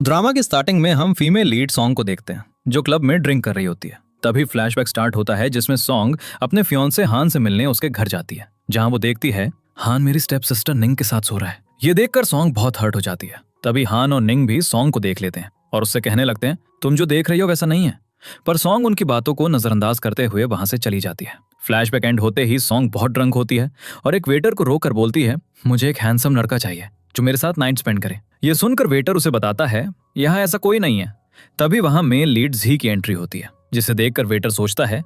Drama की starting में हम फीमेल लीड सॉन्ग को देखते हैं जो क्लब में ड्रिंक कर रही होती है। तभी फ्लैशबैक स्टार्ट होता है जिसमें सॉन्ग अपने फियोंसे हान से मिलने उसके घर जाती है, जहां वो देखती है हान मेरी स्टेप सिस्टर निंग के साथ सो रहा है। ये देखकर सॉन्ग बहुत हर्ट हो जाती है। तभी हान और निंग भी सॉन्ग को देख लेते हैं और उससे कहने लगते हैं तुम जो देख रही हो वैसा नहीं है। पर सॉन्ग उनकी बातों को नजरअंदाज करते हुए वहां से चली जाती है। फ्लैशबैक एंड होते ही सॉन्ग बहुत ड्रंक होती है और एक वेटर को रोक कर बोलती है मुझे एक हैंडसम लड़का चाहिए जो मेरे साथ नाइट स्पेंड करे। ये सुनकर वेटर उसे बताता है यहाँ ऐसा कोई नहीं है। तभी वहां मेन लीड जी की एंट्री होती है, जिसे देखकर वेटर सोचता है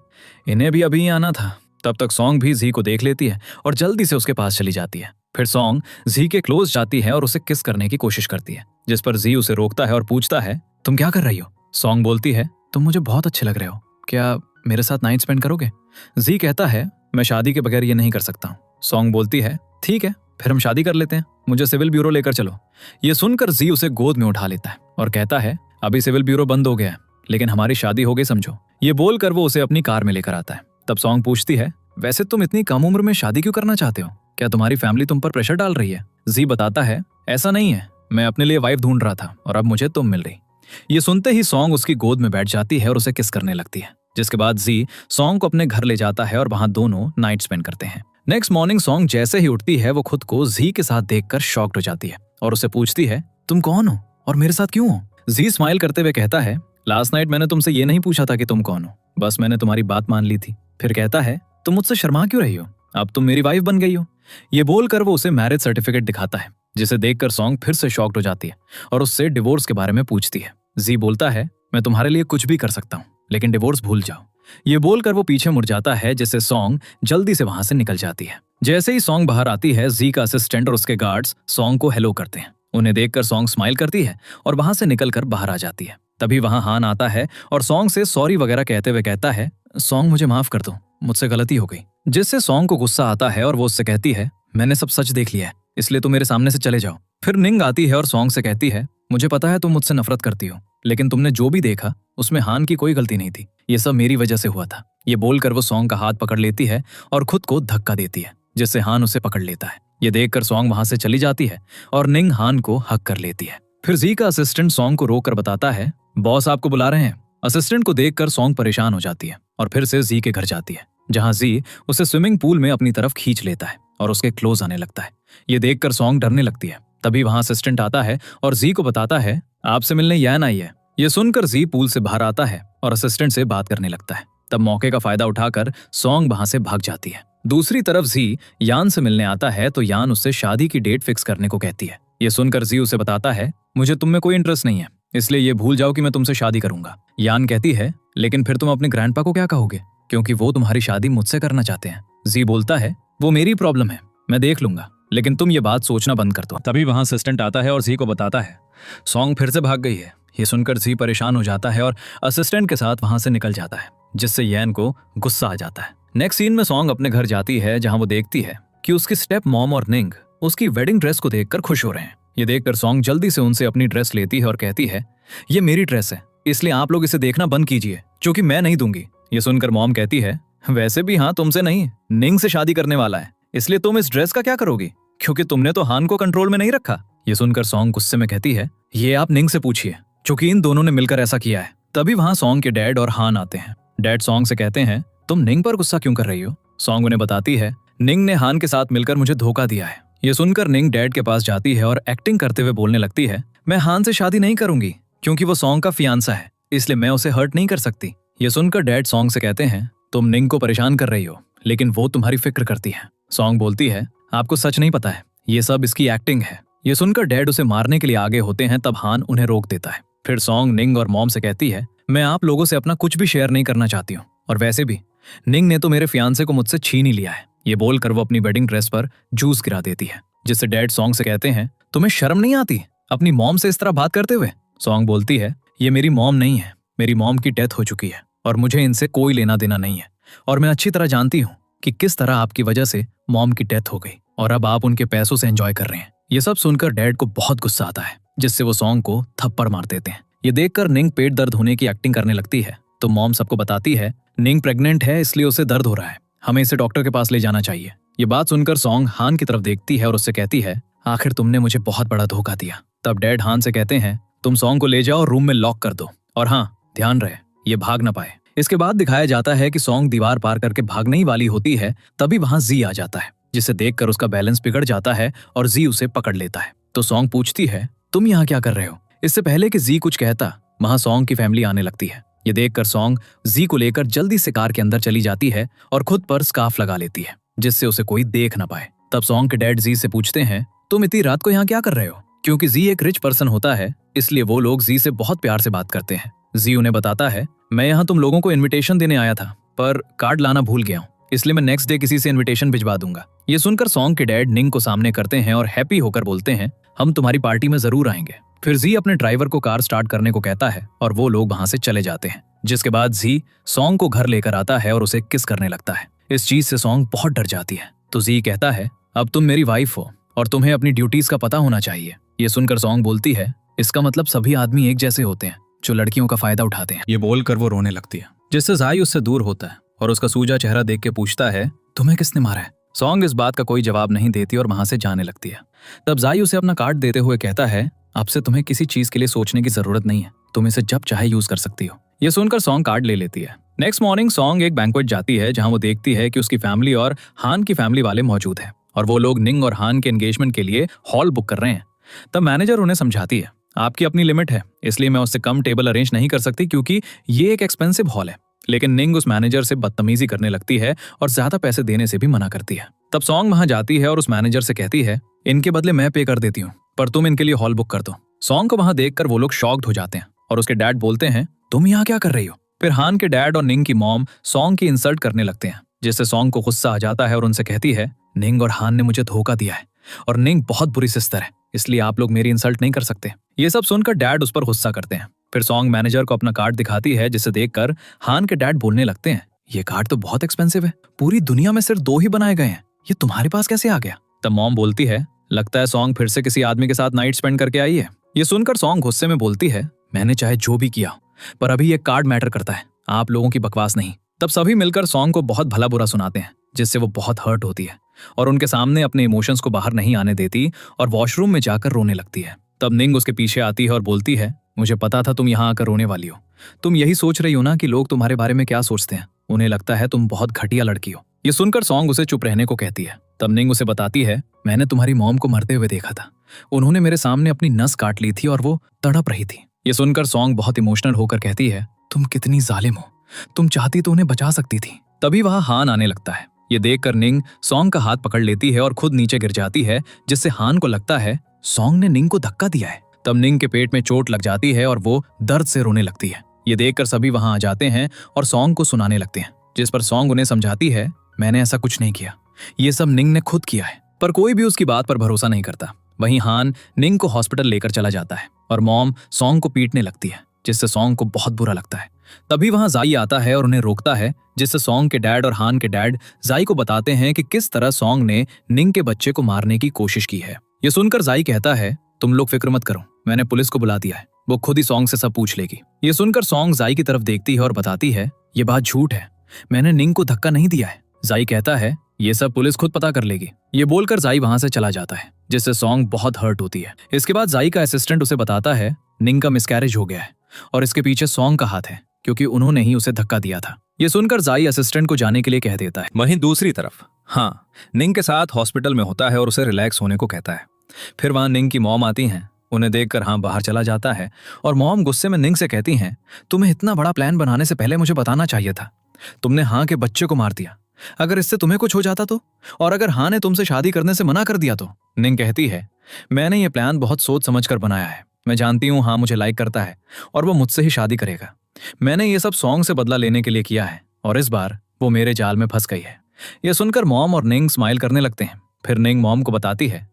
इन्हें भी अभी ही आना था। तब तक सॉन्ग भी जी को देख लेती है और जल्दी से उसके पास चली जाती है। फिर सॉन्ग जी के क्लोज जाती है और उसे किस करने की कोशिश करती है, जिस पर जी उसे रोकता है और पूछता है तुम क्या कर रही हो। सॉन्ग बोलती है तुम मुझे बहुत अच्छे लग रहे हो, क्या मेरे साथ नाइट स्पेंड करोगे। जी कहता है मैं शादी के बगैर ये नहीं कर सकता हूँ। सॉन्ग बोलती है ठीक है फिर हम शादी कर लेते हैं, मुझे सिविल ब्यूरो लेकर चलो। ये सुनकर जी उसे गोद में उठा लेता है और कहता है अभी सिविल ब्यूरो बंद हो गया है लेकिन हमारी शादी हो गई समझो। ये बोलकर वो उसे अपनी कार में लेकर आता है। तब सॉन्ग पूछती है वैसे तुम इतनी कम उम्र में शादी क्यों करना चाहते हो, क्या तुम्हारी फैमिली तुम पर प्रेशर डाल रही है। जी बताता है ऐसा नहीं है, मैं अपने लिए वाइफ ढूंढ रहा था और अब मुझे तुम मिल रही। ये सुनते ही सॉन्ग उसकी गोद में बैठ जाती है और उसे किस करने लगती है, जिसके बाद जी सॉन्ग को अपने घर ले जाता है और वहां दोनों नाइट स्पेंड करते हैं। नेक्स्ट मॉर्निंग सॉन्ग जैसे ही उठती है वो खुद को जी के साथ देखकर शॉक्ड हो जाती है और उसे पूछती है तुम कौन हो और मेरे साथ क्यों हो। जी स्माइल करते हुए कहता है लास्ट नाइट मैंने तुमसे ये नहीं पूछा था कि तुम कौन हो, बस मैंने तुम्हारी बात मान ली थी। फिर कहता है तुम मुझसे शर्मा क्यों रही हो, अब तुम मेरी वाइफ बन गई हो। ये बोलकर वो उसे मैरिज सर्टिफिकेट दिखाता है, जिसे देखकर सॉन्ग फिर से शॉक्ड हो जाती है और उससे डिवोर्स के बारे में पूछती है। जी बोलता है मैं तुम्हारे लिए कुछ भी कर सकता हूँ लेकिन डिवोर्स भूल जाओ। ये बोलकर वो पीछे मुड़ जाता है, जिससे सॉन्ग जल्दी से वहां से निकल जाती है। जैसे ही सॉन्ग बाहर आती है जी का असिस्टेंट और उसके गार्ड्स सॉन्ग को हेलो करते हैं। उन्हें देखकर सॉन्ग स्माइल करती है और वहां से निकलकर बाहर आ जाती है। तभी वहां हान आता है और सॉन्ग से सॉरी वगैरह कहते हुए कहता है सॉन्ग मुझे माफ कर दो, मुझसे गलती हो गई। जिससे सॉन्ग को गुस्सा आता है और वो उससे कहती है मैंने सब सच देख लिया है इसलिए तुम मेरे सामने से चले जाओ। फिर निंग आती है और सॉन्ग से कहती है मुझे पता है तुम मुझसे नफरत करती हो लेकिन तुमने जो भी देखा उसमें हान की कोई गलती नहीं थी, ये सब मेरी वजह से हुआ था। ये बोलकर वो सॉन्ग का हाथ पकड़ लेती है और खुद को धक्का देती है, जिससे हान उसे पकड़ लेता है। ये देखकर सॉन्ग वहां से चली जाती है और निंग हान को हक कर लेती है। फिर जी का असिस्टेंट सॉन्ग को रोक कर बताता है बॉस आपको बुला रहे हैं। असिस्टेंट को देखकर सॉन्ग परेशान हो जाती है और फिर से जी के घर जाती है, जहां जी उसे स्विमिंग पूल में अपनी तरफ खींच लेता है और उसके क्लोज आने लगता है। ये देखकर सॉन्ग डरने लगती है। तभी वहां असिस्टेंट आता है और जी को बताता है आपसे मिलने यान आई है। ये सुनकर जी पूल से बाहर आता है और असिस्टेंट से बात करने लगता है। तब मौके का फायदा उठाकर सॉन्ग वहां से भाग जाती है। दूसरी तरफ जी यान से मिलने आता है तो यान उससे शादी की डेट फिक्स करने को कहती है। ये सुनकर जी उसे बताता है मुझे तुम में कोई इंटरेस्ट नहीं है इसलिए ये भूल जाओ कि मैं तुमसे शादी करूंगा। यान कहती है लेकिन फिर तुम अपने ग्रैंडपा को क्या कहोगे क्योंकि वो तुम्हारी शादी मुझसे करना चाहते हैं। जी बोलता है वो मेरी प्रॉब्लम है, मैं देख लूंगा, लेकिन तुम ये बात सोचना बंद कर दो। तभी वहां असिस्टेंट आता है और जी को बताता है सॉन्ग फिर से भाग गई है। ये सुनकर जी परेशान हो जाता है और असिस्टेंट के साथ वहां से निकल जाता है, जिससे यैन को गुस्सा आ जाता है। नेक्स्ट सीन में सॉन्ग अपने घर जाती है, जहां वो देखती है कि उसकी स्टेप मॉम और निंग उसकी वेडिंग ड्रेस को देखकर खुश हो रहे हैं। ये देखकर सॉन्ग जल्दी से उनसे अपनी ड्रेस लेती है और कहती है ये मेरी ड्रेस है इसलिए आप लोग इसे देखना बंद कीजिए, जो कि मैं नहीं दूंगी। ये सुनकर मॉम कहती है वैसे भी हाँ तुमसे नहीं निंग से शादी करने वाला है इसलिए तुम इस ड्रेस का क्या करोगी, क्योंकि तुमने तो हान को कंट्रोल में नहीं रखा। ये सुनकर सॉन्ग गुस्से में कहती है ये आप निंग से पूछिए, क्योंकि इन दोनों ने मिलकर ऐसा किया है। तभी वहां सॉन्ग के डैड और हान आते हैं। डैड सॉन्ग से कहते हैं तुम निंग पर गुस्सा क्यों कर रही हो। सॉन्ग उन्हें बताती है निंग ने हान के साथ मिलकर मुझे धोखा दिया है। ये सुनकर निंग डैड के पास जाती है और एक्टिंग करते हुए बोलने लगती है मैं हान से शादी नहीं करूंगी क्योंकि वो सॉन्ग का फियांसा है इसलिए मैं उसे हर्ट नहीं कर सकती। ये सुनकर डैड सॉन्ग से कहते हैं तुम निंग को परेशान कर रही हो लेकिन वो तुम्हारी फिक्र करती है। सॉन्ग बोलती है आपको सच नहीं पता है, ये सब इसकी एक्टिंग है। ये सुनकर डैड उसे मारने के लिए आगे होते हैं, तब हान उन्हें रोक देता है। फिर सॉन्ग निंग और मॉम से कहती है मैं आप लोगों से अपना कुछ भी शेयर नहीं करना चाहती हूँ और वैसे भी निंग ने तो मेरे फियांसे को मुझसे छीन ही लिया है। ये बोलकर वो अपनी वेडिंग ड्रेस पर जूस गिरा देती है, जिससे डैड सॉन्ग से कहते हैं तुम्हें शर्म नहीं आती अपनी मॉम से इस तरह बात करते हुए। सॉन्ग बोलती है ये मेरी मॉम नहीं है, मेरी मॉम की डेथ हो चुकी है और मुझे इनसे कोई लेना देना नहीं है और मैं अच्छी तरह जानती हूँ कि किस तरह आपकी वजह से मॉम की डेथ हो गई और अब आप उनके पैसों से एंजॉय कर रहे हैं। ये सब सुनकर डैड को बहुत गुस्सा आता है, जिससे वो सॉन्ग को थप्पड़ मार देते हैं। ये देखकर निंग पेट दर्द होने की एक्टिंग करने लगती है तो मॉम सबको बताती है निंग प्रेग्नेंट है इसलिए उसे दर्द हो रहा है, हमें इसे डॉक्टर के पास ले जाना चाहिए। ये बात सुनकर सॉन्ग हान की तरफ देखती है और उससे कहती है आखिर तुमने मुझे बहुत बड़ा धोखा दिया। तब डैड हान से कहते हैं तुम सॉन्ग को ले जाओ और रूम में लॉक कर दो, और हाँ ध्यान रहे ये भाग ना पाए। इसके बाद दिखाया जाता है कि सॉन्ग दीवार पार करके भागने ही वाली होती है, तभी वहां जी आ जाता है, जिसे देखकर उसका बैलेंस बिगड़ जाता है और जी उसे पकड़ लेता है। तो सॉन्ग पूछती है तुम यहाँ क्या कर रहे हो। इससे पहले कि जी कुछ कहता, वहां सॉन्ग की फैमिली आने लगती है। ये देखकर सॉन्ग जी को लेकर जल्दी से कार के अंदर चली जाती है और खुद पर स्कार्फ लगा लेती है, जिससे उसे कोई देख ना पाए। तब सॉन्ग के डैड जी से पूछते हैं तुम इतनी रात को यहाँ क्या कर रहे हो। क्योंकि जी एक रिच पर्सन होता है, इसलिए वो लोग जी से बहुत प्यार से बात करते हैं। जी उन्हें बताता है मैं यहाँ तुम लोगों को इन्विटेशन देने आया था, पर कार्ड लाना भूल गया हूँ, इसलिए मैं नेक्स्ट डे किसी से इन्विटेशन भिजवा दूंगा। ये सुनकर सॉन्ग के डैड निंग को सामने करते हैं और हैप्पी होकर बोलते हैं हम तुम्हारी पार्टी में जरूर आएंगे। फिर जी अपने ड्राइवर को कार स्टार्ट करने को कहता है और वो लोग वहां से चले जाते हैं। जिसके बाद जी सॉन्ग को घर लेकर आता है और उसे किस करने लगता है। इस चीज से सॉन्ग बहुत डर जाती है। तो जी कहता है अब तुम मेरी वाइफ हो और तुम्हें अपनी ड्यूटीज का पता होना चाहिए। ये सुनकर सॉन्ग बोलती है इसका मतलब सभी आदमी एक जैसे होते हैं जो लड़कियों का फायदा उठाते हैं। ये बोलकर वो रोने लगती है, जिससे जाई उससे दूर होता है और उसका सूजा चेहरा देख के पूछता है तुम्हें किसने मारा है। सॉन्ग इस बात का कोई जवाब नहीं देती और वहां से जाने लगती है। तब जाई उसे अपना कार्ड देते हुए कहता है अब से तुम्हें किसी चीज के लिए सोचने की जरूरत नहीं है, तुम इसे जब चाहे यूज कर सकती हो। ये सुनकर सॉन्ग कार्ड ले लेती है। नेक्स्ट मॉर्निंग सॉन्ग एक बैंक्वेट जाती है जहां वो देखती है कि उसकी फैमिली और हान की फैमिली वाले मौजूद हैं और वो लोग निंग और हान के एंगेजमेंट के लिए हॉल बुक कर रहे हैं। तब मैनेजर उन्हें समझाती है आपकी अपनी लिमिट है, इसलिए मैं उससे कम टेबल अरेंज नहीं कर सकती क्योंकि ये एक एक्सपेंसिव हॉल है। लेकिन निंग उस मैनेजर से बदतमीजी करने लगती है और ज्यादा पैसे देने से भी मना करती है। तब सॉन्ग वहां जाती है और उस मैनेजर से कहती है इनके बदले मैं पे कर देती हूँ, पर तुम इनके लिए हॉल बुक कर दो। सॉन्ग को वहां देखकर वो लोग शॉक्ड हो जाते हैं और उसके डैड बोलते हैं तुम यहाँ क्या कर रही हो। फिर हान के डैड और निंग की मॉम सॉन्ग की इंसल्ट करने लगते हैं, जिससे सॉन्ग को गुस्सा आ जाता है और उनसे कहती है निंग और हान ने मुझे धोखा दिया है और निंग बहुत बुरी सिस्टर है, इसलिए आप लोग मेरी इंसल्ट नहीं कर सकते। ये सब सुनकर डैड उस पर गुस्सा करते हैं। फिर सॉन्ग मैनेजर को अपना कार्ड दिखाती है, जिसे देखकर हान के डैड बोलने लगते हैं ये कार्ड तो बहुत एक्सपेंसिव है, पूरी दुनिया में सिर्फ 2 ही बनाए गए हैं, ये तुम्हारे पास कैसे आ गया। तब मॉम बोलती है लगता है सॉन्ग फिर से किसी आदमी के साथ नाइट स्पेंड करके आई है। ये सुनकर सॉन्ग गुस्से में बोलती है मैंने चाहे जो भी किया, पर अभी ये कार्ड मैटर करता है, आप लोगों की बकवास नहीं। तब सभी मिलकर सॉन्ग को बहुत भला बुरा सुनाते हैं, जिससे वो बहुत हर्ट होती है और उनके सामने अपने इमोशंस को बाहर नहीं आने देती और वॉशरूम में जाकर रोने लगती है। तब निंग उसके पीछे आती है और बोलती है मुझे पता था तुम यहाँ आकर रोने वाली हो, तुम यही सोच रही हो ना कि लोग तुम्हारे बारे में क्या सोचते हैं, उन्हें लगता है तुम बहुत घटिया लड़की हो। ये सुनकर सॉन्ग उसे चुप रहने को कहती है। तब निंग उसे बताती है मैंने तुम्हारी मॉम को मरते हुए देखा था, उन्होंने मेरे सामने अपनी नस काट ली थी और वो तड़प रही थी। ये सुनकर सॉन्ग बहुत इमोशनल होकर कहती है तुम कितनी जालिम हो, तुम चाहती तो उन्हें बचा सकती थी। तभी वहां हान आने लगता है। ये देखकर निंग सॉन्ग का हाथ पकड़ लेती है और खुद नीचे गिर जाती है, जिससे हान को लगता है सॉन्ग ने निंग को धक्का दिया है। तब निंग के पेट में चोट लग जाती है और वो दर्द से रोने लगती है। ये देखकर सभी वहां आ जाते हैं और सॉन्ग को सुनाने लगते हैं, जिस पर सॉन्ग उन्हें समझाती है मैंने ऐसा कुछ नहीं किया, ये सब निंग ने खुद किया है। पर कोई भी उसकी बात पर भरोसा नहीं करता। वहीं हान निंग को हॉस्पिटल लेकर चला जाता है और मॉम सॉन्ग को पीटने लगती है, जिससे सॉन्ग को बहुत बुरा लगता है। तभी वहां जाई आता है और उन्हें रोकता है, जिससे सॉन्ग के डैड और हान के डैड जाई को बताते हैं कि किस तरह सॉन्ग ने निंग के बच्चे को मारने की कोशिश की है। ये सुनकर जाई कहता है तुम लोग फिक्र मत करो, मैंने पुलिस को बुला दिया है, वो खुद ही सॉन्ग से सब पूछ लेगी। ये सुनकर सॉन्ग जाई की तरफ देखती है और बताती है ये बात झूठ है, मैंने निंग को धक्का नहीं दिया है। जाई कहता है ये सब पुलिस खुद पता कर लेगी। ये बोलकर जाई वहां से चला जाता है, जिससे सॉन्ग बहुत हर्ट होती है। इसके बाद जाई का असिस्टेंट उसे बताता है निंग का मिसकैरेज हो गया है और इसके पीछे सॉन्ग का हाथ है, क्योंकि उन्होंने ही उसे धक्का दिया था। ये सुनकर जाई असिस्टेंट को जाने के लिए कह देता है। वहीं दूसरी तरफ निंग के साथ हॉस्पिटल में होता है और उसे रिलैक्स होने को कहता है। फिर वहां निंग की मॉम आती हैं, उन्हें देखकर बाहर चला जाता है और मॉम गुस्से में निंग से कहती हैं तुम्हें इतना बड़ा प्लान बनाने से पहले मुझे बताना चाहिए था, तुमने के बच्चे को मार दिया, अगर इससे तुम्हें कुछ हो जाता तो, और अगर ने तुमसे शादी करने से मना कर दिया तो। निंग कहती है मैंने ये प्लान बहुत सोच समझ कर बनाया है, मैं जानती हूँ मुझे लाइक करता है और वो मुझसे ही शादी करेगा, मैंने ये सब सॉन्ग से बदला लेने के लिए किया है और इस बार वो मेरे जाल में फंस गई है। ये सुनकर मॉम और निंग स्माइल करने लगते हैं। फिर निंग मॉम को बताती है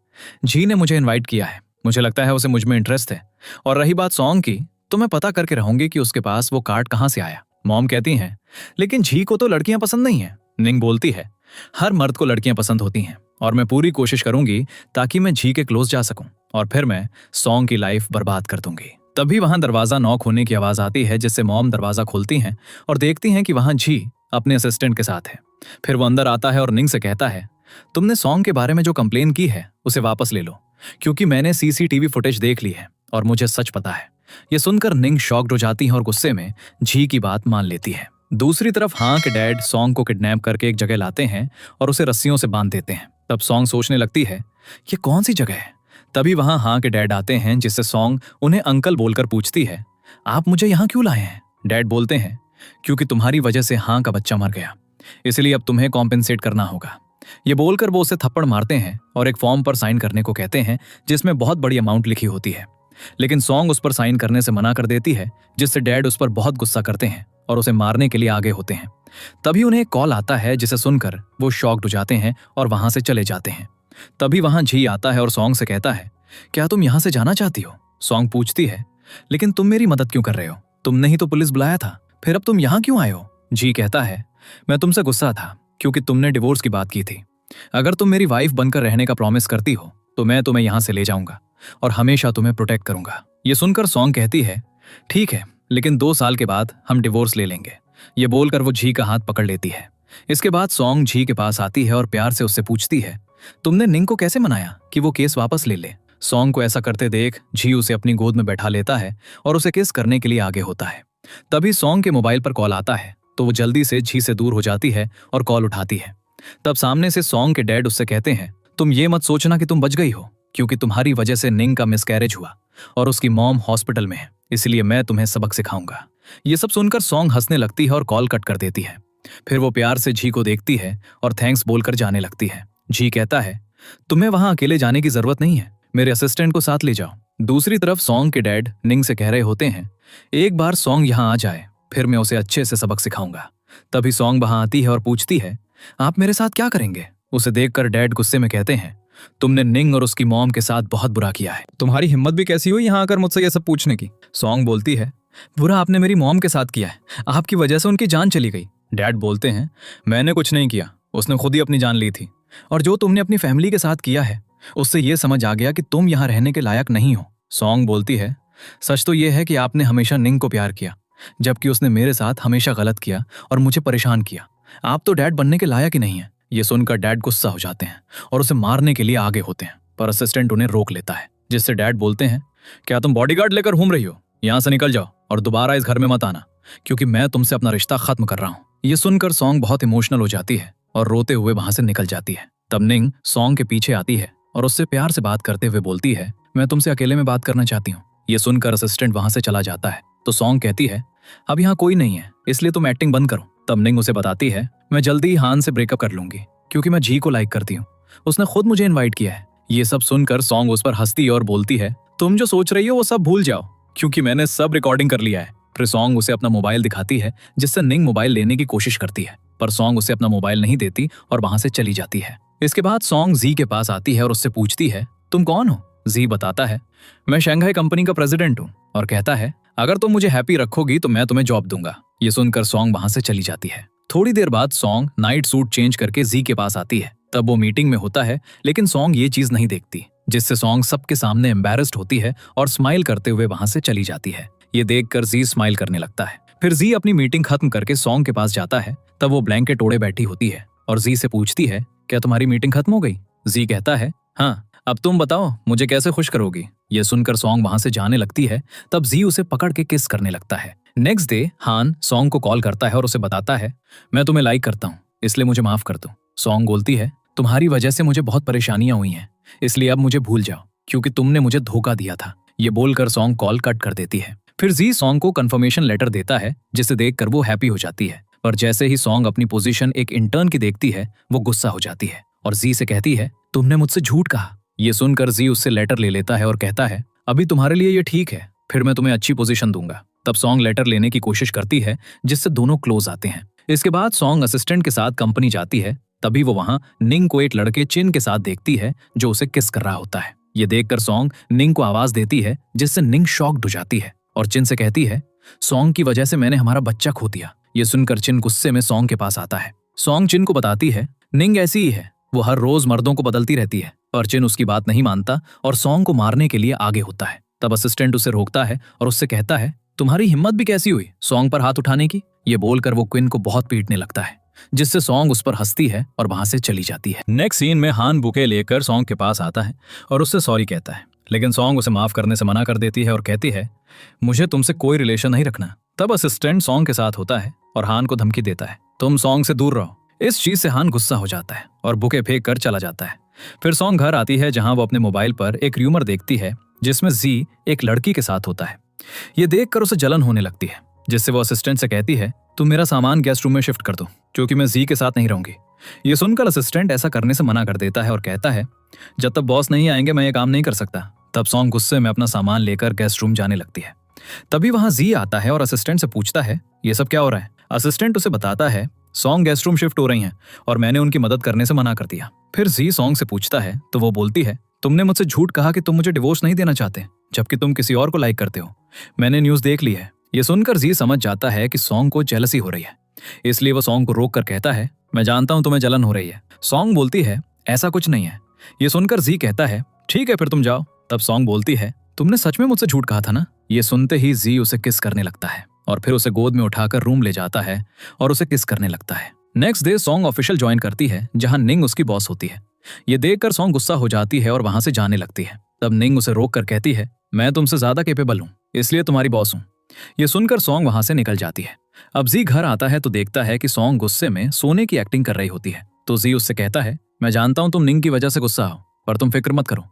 जी ने मुझे इनवाइट किया है, मुझे लगता है उसे मुझ में इंटरेस्ट है, और रही बात सॉन्ग की तो मैं पता करके रहूंगी कि उसके पास वो कार्ड कहाँ से आया। मॉम कहती हैं लेकिन जी को तो लड़कियां पसंद नहीं है। निंग बोलती है हर मर्द को लड़कियां पसंद होती हैं और मैं पूरी कोशिश करूंगी ताकि मैं जी के क्लोज जा सकूं और फिर मैं सॉन्ग की लाइफ बर्बाद कर दूंगी। तभी वहां दरवाजा नॉक होने की आवाज आती है, जिससे मॉम दरवाजा खोलती हैं और देखती हैं कि वहां जी अपने असिस्टेंट के साथ है। फिर वो अंदर आता है और निंग से कहता है तुमने सॉन्ग के बारे में जो कंप्लेन की है उसे वापस ले लो, क्योंकि मैंने सीसीटीवी फुटेज देख ली है और मुझे सच पता है ये सुनकर निंग शॉक्ड हो जाती है और गुस्से में जी की बात मान लेती है। दूसरी तरफ हाँ के डैड सॉन्ग को किडनैप करके एक जगह लाते हैं और उसे रस्सियों से बांध देते हैं। तब सॉन्ग सोचने लगती है ये कौन सी जगह है। तभी वहां हाँ के डैड आते हैं, जिससे सॉन्ग उन्हें अंकल बोलकर पूछती है आप मुझे यहाँ क्यों लाए हैं। डैड बोलते हैं क्योंकि तुम्हारी वजह से हाँ का बच्चा मर गया, इसलिए अब तुम्हें कॉम्पेंसेट करना होगा। ये बोलकर वो उसे थप्पड़ मारते हैं और एक फॉर्म पर साइन करने को कहते हैं जिसमें बहुत बड़ी अमाउंट लिखी होती है। लेकिन सॉन्ग उस पर साइन करने से मना कर देती है, जिससे डैड उस पर बहुत गुस्सा करते हैं और उसे मारने के लिए आगे होते हैं। तभी उन्हें एक कॉल आता है, जिसे सुनकर वो शॉक्ड हो जाते हैं और वहां से चले जाते हैं। तभी वहां जी आता है और सॉन्ग से कहता है क्या तुम यहां से जाना चाहती हो। सॉन्ग पूछती है लेकिन तुम मेरी मदद क्यों कर रहे हो, तुमने ही तो पुलिस बुलाया था, फिर अब तुम यहां क्यों आए हो। जी कहता है मैं तुमसे गुस्सा था क्योंकि तुमने डिवोर्स की बात की थी। अगर तुम मेरी वाइफ बनकर रहने का प्रॉमिस करती हो तो मैं तुम्हें यहां से ले जाऊंगा और हमेशा तुम्हें प्रोटेक्ट करूंगा। ये सुनकर सॉन्ग कहती है ठीक है, लेकिन 2 साल के बाद हम डिवोर्स ले लेंगे। ये बोलकर वो जी का हाथ पकड़ लेती है। इसके बाद सॉन्ग जी के पास आती है और प्यार से उससे पूछती है तुमने निंग को कैसे मनाया कि वो केस वापस ले ले। सॉन्ग को ऐसा करते देख जी उसे अपनी गोद में बैठा लेता है और उसे किस करने के लिए आगे होता है। तभी सॉन्ग के मोबाइल पर कॉल आता है तो वो जल्दी से जी से दूर हो जाती है और कॉल उठाती है। तब सामने से सॉन्ग के डैड उससे कहते हैं तुम ये मत सोचना कि तुम बच गई हो, क्योंकि तुम्हारी वजह से निंग का मिसकैरेज हुआ और उसकी मॉम हॉस्पिटल में है, इसलिए मैं तुम्हें सबक सिखाऊंगा। ये सब सुनकर सॉन्ग हंसने लगती है और कॉल कट कर देती है। फिर वो प्यार से जी को देखती है और थैंक्स बोलकर जाने लगती है। जी कहता है तुम्हें वहां अकेले जाने की जरूरत नहीं है, मेरे असिस्टेंट को साथ ले जाओ। दूसरी तरफ सॉन्ग के डैड निंग से कह रहे होते हैं एक बार सॉन्ग यहाँ आ जाए फिर मैं उसे अच्छे से सबक सिखाऊंगा। तभी सॉन्ग वहां आती है और पूछती है आप मेरे साथ क्या करेंगे। उसे देखकर डैड गुस्से में कहते हैं तुमने निंग और उसकी मॉम के साथ बहुत बुरा किया है, तुम्हारी हिम्मत भी कैसी हुई यहाँ आकर मुझसे ये सब पूछने की। सॉन्ग बोलती है बुरा आपने मेरी मॉम के साथ किया है, आपकी वजह से उनकी जान चली गई। डैड बोलते हैं मैंने कुछ नहीं किया, उसने खुद ही अपनी जान ली थी, और जो तुमने अपनी फैमिली के साथ किया है उससे ये समझ आ गया कि तुम यहाँ रहने के लायक नहीं हो। सॉन्ग बोलती है सच तो यह है कि आपने हमेशा निंग को प्यार किया, जबकि उसने मेरे साथ हमेशा गलत किया और मुझे परेशान किया। आप तो डैड बनने के लायक ही नहीं है। ये सुनकर डैड गुस्सा हो जाते हैं और उसे मारने के लिए आगे होते हैं, पर असिस्टेंट उन्हें रोक लेता है, जिससे डैड बोलते हैं क्या तुम बॉडीगार्ड लेकर घूम रही हो, यहाँ से निकल जाओ और दोबारा इस घर में मत आना, क्योंकि मैं तुमसे अपना रिश्ता खत्म कर रहा हूँ। ये सुनकर सॉन्ग बहुत इमोशनल हो जाती है और रोते हुए वहां से निकल जाती है। तब निंग सॉन्ग के पीछे आती है और उससे प्यार से बात करते हुए बोलती है मैं तुमसे अकेले में बात करना चाहती हूँ। ये सुनकर असिस्टेंट वहां से चला जाता है तो सॉन्ग कहती है अब यहाँ कोई नहीं है, इसलिए तुम एक्टिंग बंद करो। तब निंग उसे बताती है मैं जल्दी ही हान से ब्रेकअप कर लूंगी, क्योंकि मैं जी को लाइक करती हूँ, उसने खुद मुझे इनवाइट किया है। ये सब सुनकर सॉन्ग उस पर हंसती और बोलती है तुम जो सोच रही हो वो सब भूल जाओ, क्योंकि मैंने सब रिकॉर्डिंग कर लिया है। फिर सॉन्ग उसे अपना मोबाइल दिखाती है, जिससे निंग मोबाइल लेने की कोशिश करती है, पर सॉन्ग उसे अपना मोबाइल नहीं देती और वहां से चली जाती है। इसके बाद सॉन्ग जी के पास आती है और उससे पूछती है तुम कौन हो। जी बताता है मैं शंघाई कंपनी का प्रेसिडेंट हूँ, और कहता है अगर तुम मुझे हैप्पी रखोगी तो मैं तुम्हें जॉब दूंगा। ये सुनकर सॉन्ग वहां से चली जाती है। थोड़ी देर बाद सॉन्ग नाइट सूट चेंज करके जी के पास आती है। तब वो मीटिंग में होता है, लेकिन सॉन्ग ये चीज नहीं देखती, जिससे सॉन्ग सबके सामने एम्बैरेस्ड होती है और स्माइल करते हुए वहां से चली जाती है। ये देखकर जी स्माइल करने लगता है। फिर जी अपनी मीटिंग खत्म करके सॉन्ग के पास जाता है। तब वो ब्लैंकेट ओढ़े बैठी होती है और जी से पूछती है क्या तुम्हारी मीटिंग खत्म हो गई। जी कहता है हाँ, अब तुम बताओ मुझे कैसे खुश करोगी। ये सुनकर सॉन्ग वहां से जाने लगती है। तब जी उसे पकड़ के किस करने लगता है। नेक्स्ट डे हान सॉन्ग को कॉल करता है और उसे बताता है मैं तुम्हें लाइक करता हूँ, इसलिए मुझे माफ कर दो। सॉन्ग बोलती है तुम्हारी वजह से मुझे बहुत परेशानियां हुई हैं, इसलिए अब मुझे भूल जाओ, क्योंकि तुमने मुझे धोखा दिया था। ये बोलकर सॉन्ग कॉल कट कर देती है। फिर जी सॉन्ग को कंफर्मेशन लेटर देता है, जिसे देखकर वो हैप्पी हो जाती है, पर जैसे ही सॉन्ग अपनी पोजीशन एक इंटर्न की देखती है वो गुस्सा हो जाती है और जी से कहती है तुमने मुझसे झूठ कहा। ये सुनकर जी उससे लेटर ले लेता है और कहता है अभी तुम्हारे लिए ये ठीक है, फिर मैं तुम्हें अच्छी पोजीशन दूंगा। तब सॉन्ग लेटर लेने की कोशिश करती है, जिससे दोनों क्लोज आते हैं। इसके बाद सॉन्ग असिस्टेंट के साथ कंपनी जाती है। तभी वो वहां निंग को एक लड़के चिन के साथ देखती है, जो उसे किस कर रहा होता है। ये देखकर सॉन्ग निंग को आवाज देती है, जिससे निंग शॉक्ड हो जाती है और चिन से कहती है सॉन्ग की वजह से मैंने हमारा बच्चा खो दिया। ये सुनकर चिन गुस्से में सॉन्ग के पास आता है। सॉन्ग चिन को बताती है निंग ऐसी ही है, वो हर रोज मर्दों को बदलती रहती है, पर चिन उसकी बात नहीं मानता और सॉन्ग को मारने के लिए आगे होता है। तब असिस्टेंट उसे रोकता है और उससे कहता है तुम्हारी हिम्मत भी कैसी हुई सॉन्ग पर हाथ उठाने की। ये बोलकर वो क्विन को बहुत पीटने लगता है, जिससे सॉन्ग उस पर हंसती है और वहां से चली जाती है। नेक्स्ट सीन में हान बुके लेकर सॉन्ग के पास आता है और उससे सॉरी कहता है, लेकिन सॉन्ग उसे माफ करने से मना कर देती है और कहती है मुझे तुमसे कोई रिलेशन नहीं रखना। तब असिस्टेंट सॉन्ग के साथ होता है और हान को धमकी देता है, तुम सॉन्ग से दूर रहो। इस चीज से हान गुस्सा हो जाता है और बुके फेंक कर चला जाता है। फिर सॉन्ग घर आती है जहां वो अपने मोबाइल पर एक र्यूमर देखती है जिसमें जी एक लड़की के साथ होता है। ये देखकर उसे जलन होने लगती है, जिससे वो असिस्टेंट से कहती है, तुम मेरा सामान गेस्ट रूम में शिफ्ट कर दो क्योंकि मैं जी के साथ नहीं रहूंगी। ये सुनकर असिस्टेंट ऐसा करने से मना कर देता है और कहता है, जब तक बॉस नहीं आएंगे मैं ये काम नहीं कर सकता। तब सॉन्ग गुस्से में अपना सामान लेकर गेस्ट रूम जाने लगती है। तभी वहां जी आता है और असिस्टेंट से पूछता है, ये सब क्या हो रहा है? असिस्टेंट उसे बताता है, सॉन्ग गेस्ट रूम शिफ्ट हो रही हैं और मैंने उनकी मदद करने से मना कर दिया। फिर जी सॉन्ग से पूछता है तो वो बोलती है, तुमने मुझसे झूठ कहा कि तुम मुझे डिवोर्स नहीं देना चाहते, जबकि तुम किसी और को लाइक करते हो। मैंने न्यूज देख ली है। ये सुनकर जी समझ जाता है कि सॉन्ग को जेलसी हो रही है, इसलिए वो सॉन्ग को रोक कर कहता है, मैं जानता हूं तुम्हें जलन हो रही है। सॉन्ग बोलती है, ऐसा कुछ नहीं है। ये सुनकर जी कहता है, ठीक है फिर तुम जाओ। तब सॉन्ग बोलती है, तुमने सच में मुझसे झूठ कहा था ना? ये सुनते ही जी उसे किस करने लगता है और फिर उसे गोद में उठाकर रूम ले जाता है और उसे किस करने लगता है। Next day song official join करती है जहां निंग उसकी बॉस होती है। ये देखकर सॉन्ग गुस्सा हो जाती है और वहां से जाने लगती है। तब निंग उसे रोक कर कहती है, मैं तुमसे ज्यादा कैपेबल हूं, इसलिए तुम्हारी बॉस हूं। ये सुनकर सॉन्ग वहां से निकल जाती है। अब जी घर आता है तो देखता है कि सॉन्ग गुस्से में सोने की एक्टिंग कर रही होती है। तो जी उससे कहता है, मैं जानता हूं तुम निंग की वजह से गुस्सा हो, पर तुम फिक्र मत करो,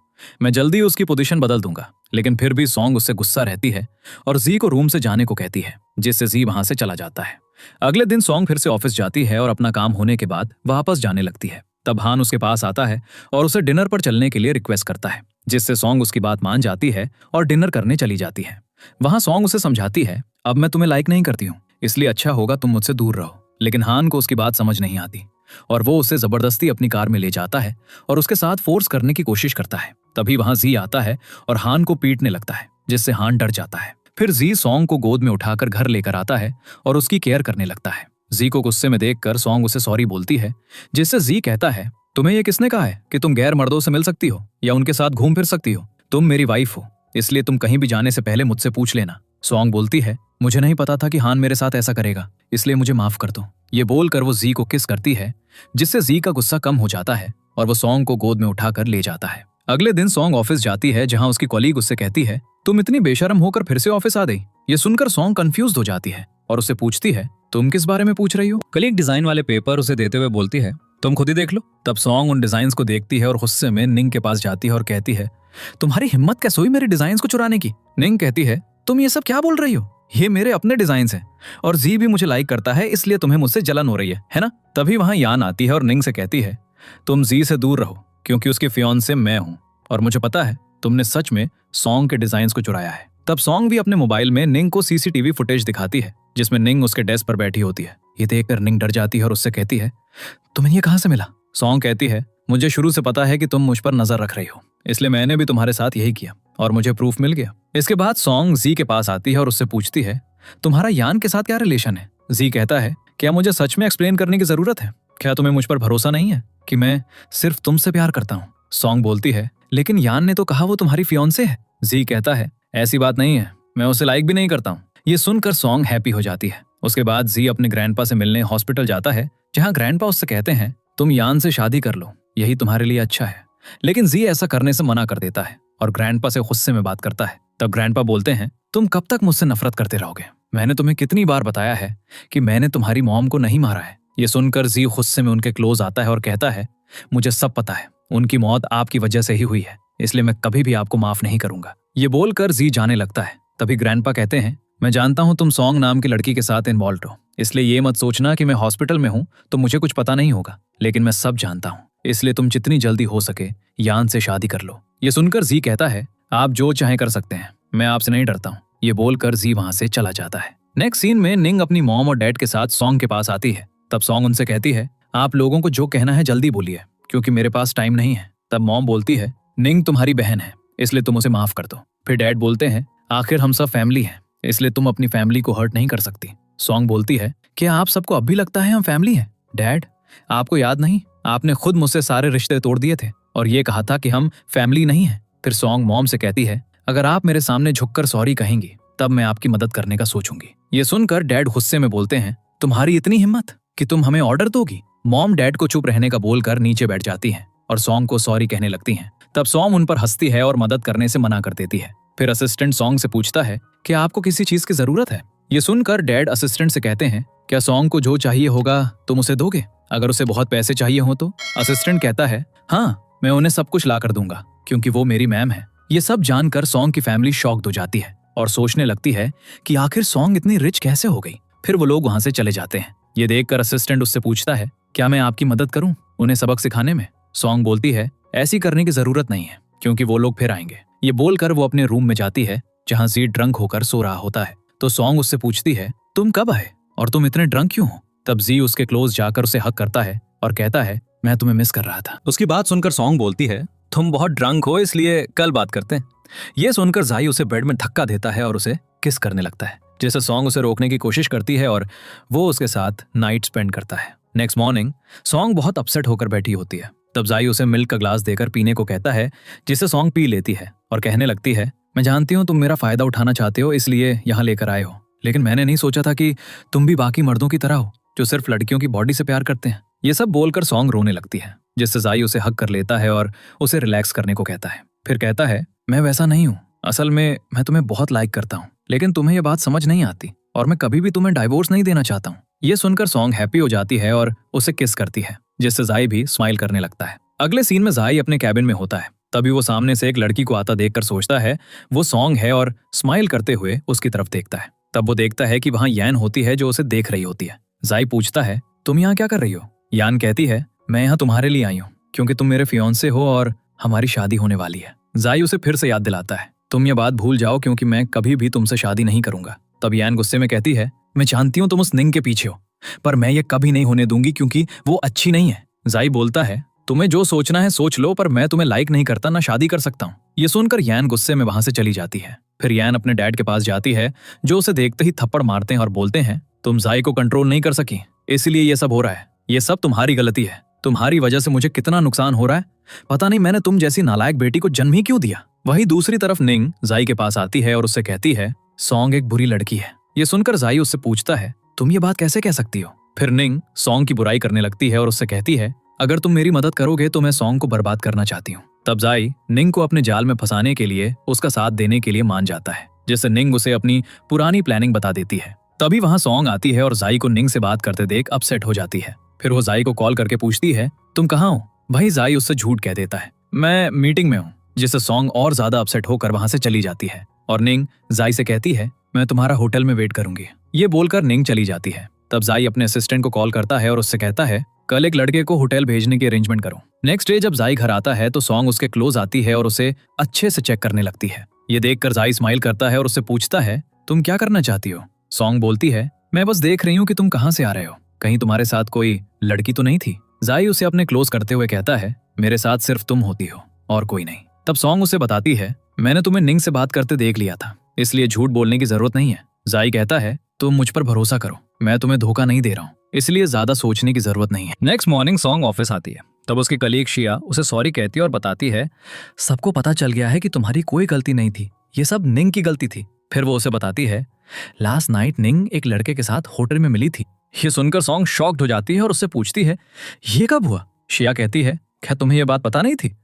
मैं जल्दी उसकी पोजीशन बदल दूंगा। लेकिन फिर भी सॉन्ग उससे गुस्सा रहती है और जी को रूम से जाने को कहती है, जिससे जी वहां से चला जाता है। अगले दिन सॉन्ग फिर से ऑफिस जाती है और अपना काम होने के बाद वापस जाने लगती है। तब हान उसके पास आता है और उसे डिनर पर चलने के लिए रिक्वेस्ट करता है, जिससे सॉन्ग उसकी बात मान जाती है और डिनर करने चली जाती है। वहां सॉन्ग उसे समझाती है, अब मैं तुम्हें लाइक नहीं करती हूँ, इसलिए अच्छा होगा तुम मुझसे दूर रहो। लेकिन हान को उसकी बात समझ नहीं आती और वो उसे जबरदस्ती अपनी कार में ले जाता है और उसके साथ फोर्स करने की कोशिश करता है। तभी वहां जी आता है और हान को पीटने लगता है, जिससे हान डर जाता है। फिर जी सॉन्ग को गोद में उठाकर घर लेकर आता है और उसकी केयर करने लगता है। जी को गुस्से में देखकर सॉन्ग उसे सॉरी बोलती है, जिससे जी कहता है, तुम्हें ये किसने कहा है कि तुम गैर मर्दों से मिल सकती हो या उनके साथ घूम फिर सकती हो? तुम मेरी वाइफ हो, इसलिए तुम कहीं भी जाने से पहले मुझसे पूछ लेना। सॉन्ग बोलती है, मुझे नहीं पता था कि हान मेरे साथ ऐसा करेगा, इसलिए मुझे माफ कर दो। ये बोलकर वो जी को किस करती है, जिससे जी का गुस्सा कम हो जाता है और वो सॉन्ग को गोद में उठाकर ले जाता है। अगले दिन सॉन्ग ऑफिस जाती है जहां उसकी कॉलीग उससे कहती है, तुम इतनी बेशर्म होकर फिर से ऑफिस आ गई। ये सुनकर सॉन्ग कंफ्यूज हो जाती है और उससे पूछती है, तुम किस बारे में पूछ रही हो? कलीग डिजाइन वाले पेपर उसे देते हुए बोलती है, तुम खुद ही देख लो। तब सॉन्ग उन डिजाइन्स को देखती है और गुस्से में निंग के पास जाती है और कहती है, तुम्हारी हिम्मत कैसे हुई मेरी डिजाइन्स को चुराने की? निंग कहती है, तुम ये सब क्या बोल रही हो? ये मेरे अपने डिजाइन्स हैं और जी भी मुझे लाइक करता है, इसलिए तुम्हें मुझसे जलन हो रही है ना? तभी वहां यान आती है और निंग से कहती है, तुम जी से दूर रहो क्योंकि उसके फियांसे मैं हूं और मुझे पता है तुमने सच में सॉन्ग के डिजाइन्स को चुराया है। तब सॉन्ग भी अपने मोबाइल में निंग को सीसीटीवी फुटेज दिखाती है जिसमें निंग उसके डेस्क पर बैठी होती है। ये देखकर निंग डर जाती है और उससे कहती है, तुम्हें ये कहां से मिला? सॉन्ग कहती है, मुझे शुरू से पता है कि तुम मुझ पर नजर रख रही हो, इसलिए मैंने भी तुम्हारे साथ यही किया और मुझे प्रूफ मिल गया। इसके बाद सॉन्ग जी के पास आती है और उससे पूछती है, तुम्हारा यान के साथ क्या रिलेशन है? जी कहता है, क्या मुझे सच में एक्सप्लेन करने की जरूरत है? क्या तुम्हें मुझ पर भरोसा नहीं है कि मैं सिर्फ तुमसे प्यार करता हूँ? सॉन्ग बोलती है, लेकिन यान ने तो कहा वो तुम्हारी फियांसे है। जी कहता है, ऐसी बात नहीं है, मैं उसे लाइक भी नहीं करता हूँ। ये सुनकर सॉन्ग हैप्पी हो जाती है। उसके बाद जी अपने ग्रैंडपा से मिलने हॉस्पिटल जाता है जहाँ ग्रैंडपा उससे कहते हैं, तुम यान से शादी कर लो, यही तुम्हारे लिए अच्छा है। लेकिन जी ऐसा करने से मना कर देता है और ग्रैंडपा से गुस्से में बात करता है। तब ग्रैंडपा बोलते हैं, तुम कब तक मुझसे नफरत करते रहोगे? मैंने तुम्हें कितनी बार बताया है कि मैंने तुम्हारी मॉम को नहीं मारा है। ये सुनकर जी गुस्से में उनके क्लोज आता है और कहता है, मुझे सब पता है, उनकी मौत आपकी वजह से ही हुई है, इसलिए मैं कभी भी आपको माफ नहीं करूंगा। ये बोलकर जी जाने लगता है। तभी ग्रैंडपा कहते हैं, मैं जानता हूं तुम सॉन्ग नाम की लड़की के साथ इन्वॉल्व हो, इसलिए ये मत सोचना कि मैं हॉस्पिटल में हूं तो मुझे कुछ पता नहीं होगा, लेकिन मैं सब जानता हूं, इसलिए तुम जितनी जल्दी हो सके यान से शादी कर लो। ये सुनकर जी कहता है, आप जो चाहे कर सकते हैं, मैं आपसे नहीं डरता हूँ। ये बोलकर जी वहां से चला जाता है। नेक्स्ट सीन में निंग अपनी मॉम और डैड के साथ सॉन्ग के पास आती है। तब सॉन्ग उनसे कहती है, आप लोगों को जो कहना है जल्दी बोलिए क्योंकि मेरे पास टाइम नहीं है। तब मॉम बोलती है, निंग तुम्हारी बहन है, इसलिए तुम उसे माफ कर दो। फिर डैड बोलते हैं, आखिर हम सब फैमिली हैं, इसलिए तुम अपनी फैमिली को हर्ट नहीं कर सकती। सॉन्ग बोलती है, क्या आप सबको अब भी लगता है हम फैमिली हैं? डैड, आपको याद नहीं, आपने खुद मुझसे सारे रिश्ते तोड़ दिए थे और ये कहा था कि हम फैमिली नहीं हैं। फिर सॉन्ग मॉम से कहती है, अगर आप मेरे सामने झुककर सॉरी कहेंगी तब मैं आपकी मदद करने का सोचूंगी। ये सुनकर डैड गुस्से में बोलते हैं, तुम्हारी इतनी हिम्मत कि तुम हमें ऑर्डर दोगी? मॉम डैड को चुप रहने का बोलकर नीचे बैठ जाती हैं और सॉन्ग को सॉरी कहने लगती हैं। तब सॉन्ग उन पर हंसती है और मदद करने से मना कर देती है। फिर असिस्टेंट सॉन्ग से पूछता है क्या आपको किसी चीज की जरूरत है? ये सुनकर डैड असिस्टेंट से कहते हैं, क्या सॉन्ग को जो चाहिए होगा तुम उसे दोगे? अगर उसे बहुत पैसे चाहिए हो तो? असिस्टेंट कहता है, हाँ, मैं उन्हें सब कुछ ला कर दूंगा क्योंकि वो मेरी मैम है। ये सब जानकर सॉन्ग की फैमिली शॉक्ड हो जाती है और सोचने लगती है कि आखिर सॉन्ग इतनी रिच कैसे हो गई। फिर वो लोग वहां से चले जाते हैं। ये देखकर असिस्टेंट उससे पूछता है, क्या मैं आपकी मदद करूं उन्हें सबक सिखाने में? सॉन्ग बोलती है, ऐसी करने की जरूरत नहीं है क्योंकि वो लोग फिर आएंगे। ये बोलकर वो अपने रूम में जाती है जहां जी ड्रंक होकर सो रहा होता है। तो सॉन्ग उससे पूछती है, तुम कब आए और तुम इतने ड्रंक क्यों हो? तब जी उसके क्लोज जाकर उसे हक करता है और कहता है, मैं तुम्हें मिस कर रहा था। उसकी बात सुनकर सॉन्ग बोलती है, तुम बहुत ड्रंक हो इसलिए कल बात करते हैं। ये सुनकर जाई उसे बेड में धक्का देता है और उसे किस करने लगता है, जिससे सॉन्ग उसे रोकने की कोशिश करती है और वो उसके साथ नाइट स्पेंड करता है। नेक्स्ट मॉर्निंग सॉन्ग बहुत अपसेट होकर बैठी होती है। तब जाई उसे मिल्क का ग्लास देकर पीने को कहता है, जिसे सॉन्ग पी लेती है और कहने लगती है, मैं जानती हूँ तुम मेरा फायदा उठाना चाहते हो इसलिए यहाँ लेकर आए हो, लेकिन मैंने नहीं सोचा था कि तुम भी बाकी मर्दों की तरह हो जो सिर्फ लड़कियों की बॉडी से प्यार करते हैं। ये सब बोलकर सॉन्ग रोने लगती है, जिससे जाई उसे हक कर लेता है और उसे रिलैक्स करने को कहता है। फिर कहता है, मैं वैसा नहीं हूँ, असल में मैं तुम्हें बहुत लाइक करता हूँ, लेकिन तुम्हें ये बात समझ नहीं आती और मैं कभी भी तुम्हें डाइवोर्स नहीं देना चाहता हूँ। ये सुनकर सॉन्ग हैप्पी हो जाती है और उसे किस करती है, जिससे जाई भी स्माइल करने लगता है। अगले सीन में जाई अपने कैबिन में होता है। तभी वो सामने से एक लड़की को आता देखकर सोचता है वो सॉन्ग है और स्माइल करते हुए उसकी तरफ देखता है। तब वो देखता है कि वहां यान होती है जो उसे देख रही होती है। जाई पूछता है, तुम यहाँ क्या कर रही हो? यान कहती है, मैं यहाँ तुम्हारे लिए आई हूँ क्योंकि तुम मेरे फियांसे हो और हमारी शादी होने वाली है। जाई उसे फिर से याद दिलाता है, तुम ये बात भूल जाओ क्योंकि मैं कभी भी तुमसे शादी नहीं करूंगा। तब यान गुस्से में कहती है, मैं जानती हूँ तुम उस निंग के पीछे हो, पर मैं ये कभी नहीं होने दूंगी क्योंकि वो अच्छी नहीं है। जाई बोलता है, तुम्हें जो सोचना है सोच लो, पर मैं तुम्हें लाइक नहीं करता, ना शादी कर सकता हूँ। ये सुनकर यान गुस्से में वहां से चली जाती है। फिर यान अपने डैड के पास जाती है जो उसे देखते ही थप्पड़ मारते हैं और बोलते हैं, तुम जाई को कंट्रोल नहीं कर सकी इसलिए ये सब हो रहा है, ये सब तुम्हारी गलती है, तुम्हारी वजह से मुझे कितना नुकसान हो रहा है, पता नहीं मैंने तुम जैसी नालायक बेटी को जन्म ही क्यों दिया। वहीं दूसरी तरफ निंग जाई के पास आती है और उससे कहती है, सॉन्ग एक बुरी लड़की है। ये सुनकर जाई उससे पूछता है, तुम ये बात कैसे कह सकती हो? फिर निंग सॉन्ग की बुराई करने लगती है और उससे कहती है, अगर तुम मेरी मदद करोगे तो मैं सॉन्ग को बर्बाद करना चाहती हूँ। तब जाई निंग को अपने जाल में फंसाने के लिए उसका साथ देने के लिए मान जाता है, जिससे निंग उसे अपनी पुरानी प्लानिंग बता देती है। तभी वहां सॉन्ग आती है और जाई को निंग से बात करते देख अपसेट हो जाती है। फिर वो जाई को कॉल करके पूछती है, तुम कहाँ हो? वही जाई उससे झूठ कह देता है, मैं मीटिंग में हूँ, जिससे सॉन्ग और ज्यादा अपसेट होकर वहां से चली जाती है और निंग जाई से कहती है, मैं तुम्हारा होटल में वेट करूंगी। ये बोलकर निंग चली जाती है। तब जाई अपने असिस्टेंट को कॉल करता है और उससे कहता है, कल एक लड़के को होटल भेजने की अरेंजमेंट करो। नेक्स्ट डे जब जाई घर आता है तो सॉन्ग उसके क्लोज आती है और उसे अच्छे से चेक करने लगती है। ये देखकर जाई स्माइल करता है और उससे पूछता है, तुम क्या करना चाहती हो? सॉन्ग बोलती है, मैं बस देख रही हूँ कि तुम कहाँ से आ रहे हो, कहीं तुम्हारे साथ कोई लड़की तो नहीं थी? जाई उसे अपने क्लोज करते हुए कहता है, मेरे साथ सिर्फ तुम होती हो और कोई नहीं। तब सॉन्ग उसे बताती है, मैंने तुम्हें निंग से बात करते देख लिया था, इसलिए झूठ बोलने की जरूरत नहीं है। जाई कहता है, तुम मुझ पर भरोसा करो, मैं तुम्हें धोखा नहीं दे रहा हूँ, इसलिए ज्यादा सोचने की जरूरत नहीं है। नेक्स्ट मॉर्निंग सॉन्ग ऑफिस आती है। तब उसकी कलीग शिया उसे सॉरी कहती है और बताती है, सबको पता चल गया है कि तुम्हारी कोई गलती नहीं थी, ये सब निंग की गलती थी। फिर वो उसे बताती है, लास्ट नाइट निंग एक लड़के के साथ होटल में मिली थी। ये सुनकर सॉन्ग शॉक्ड हो जाती है और उससे पूछती है, ये कब हुआ? शिया कहती है, क्या तुम्हें ये बात पता नहीं थी?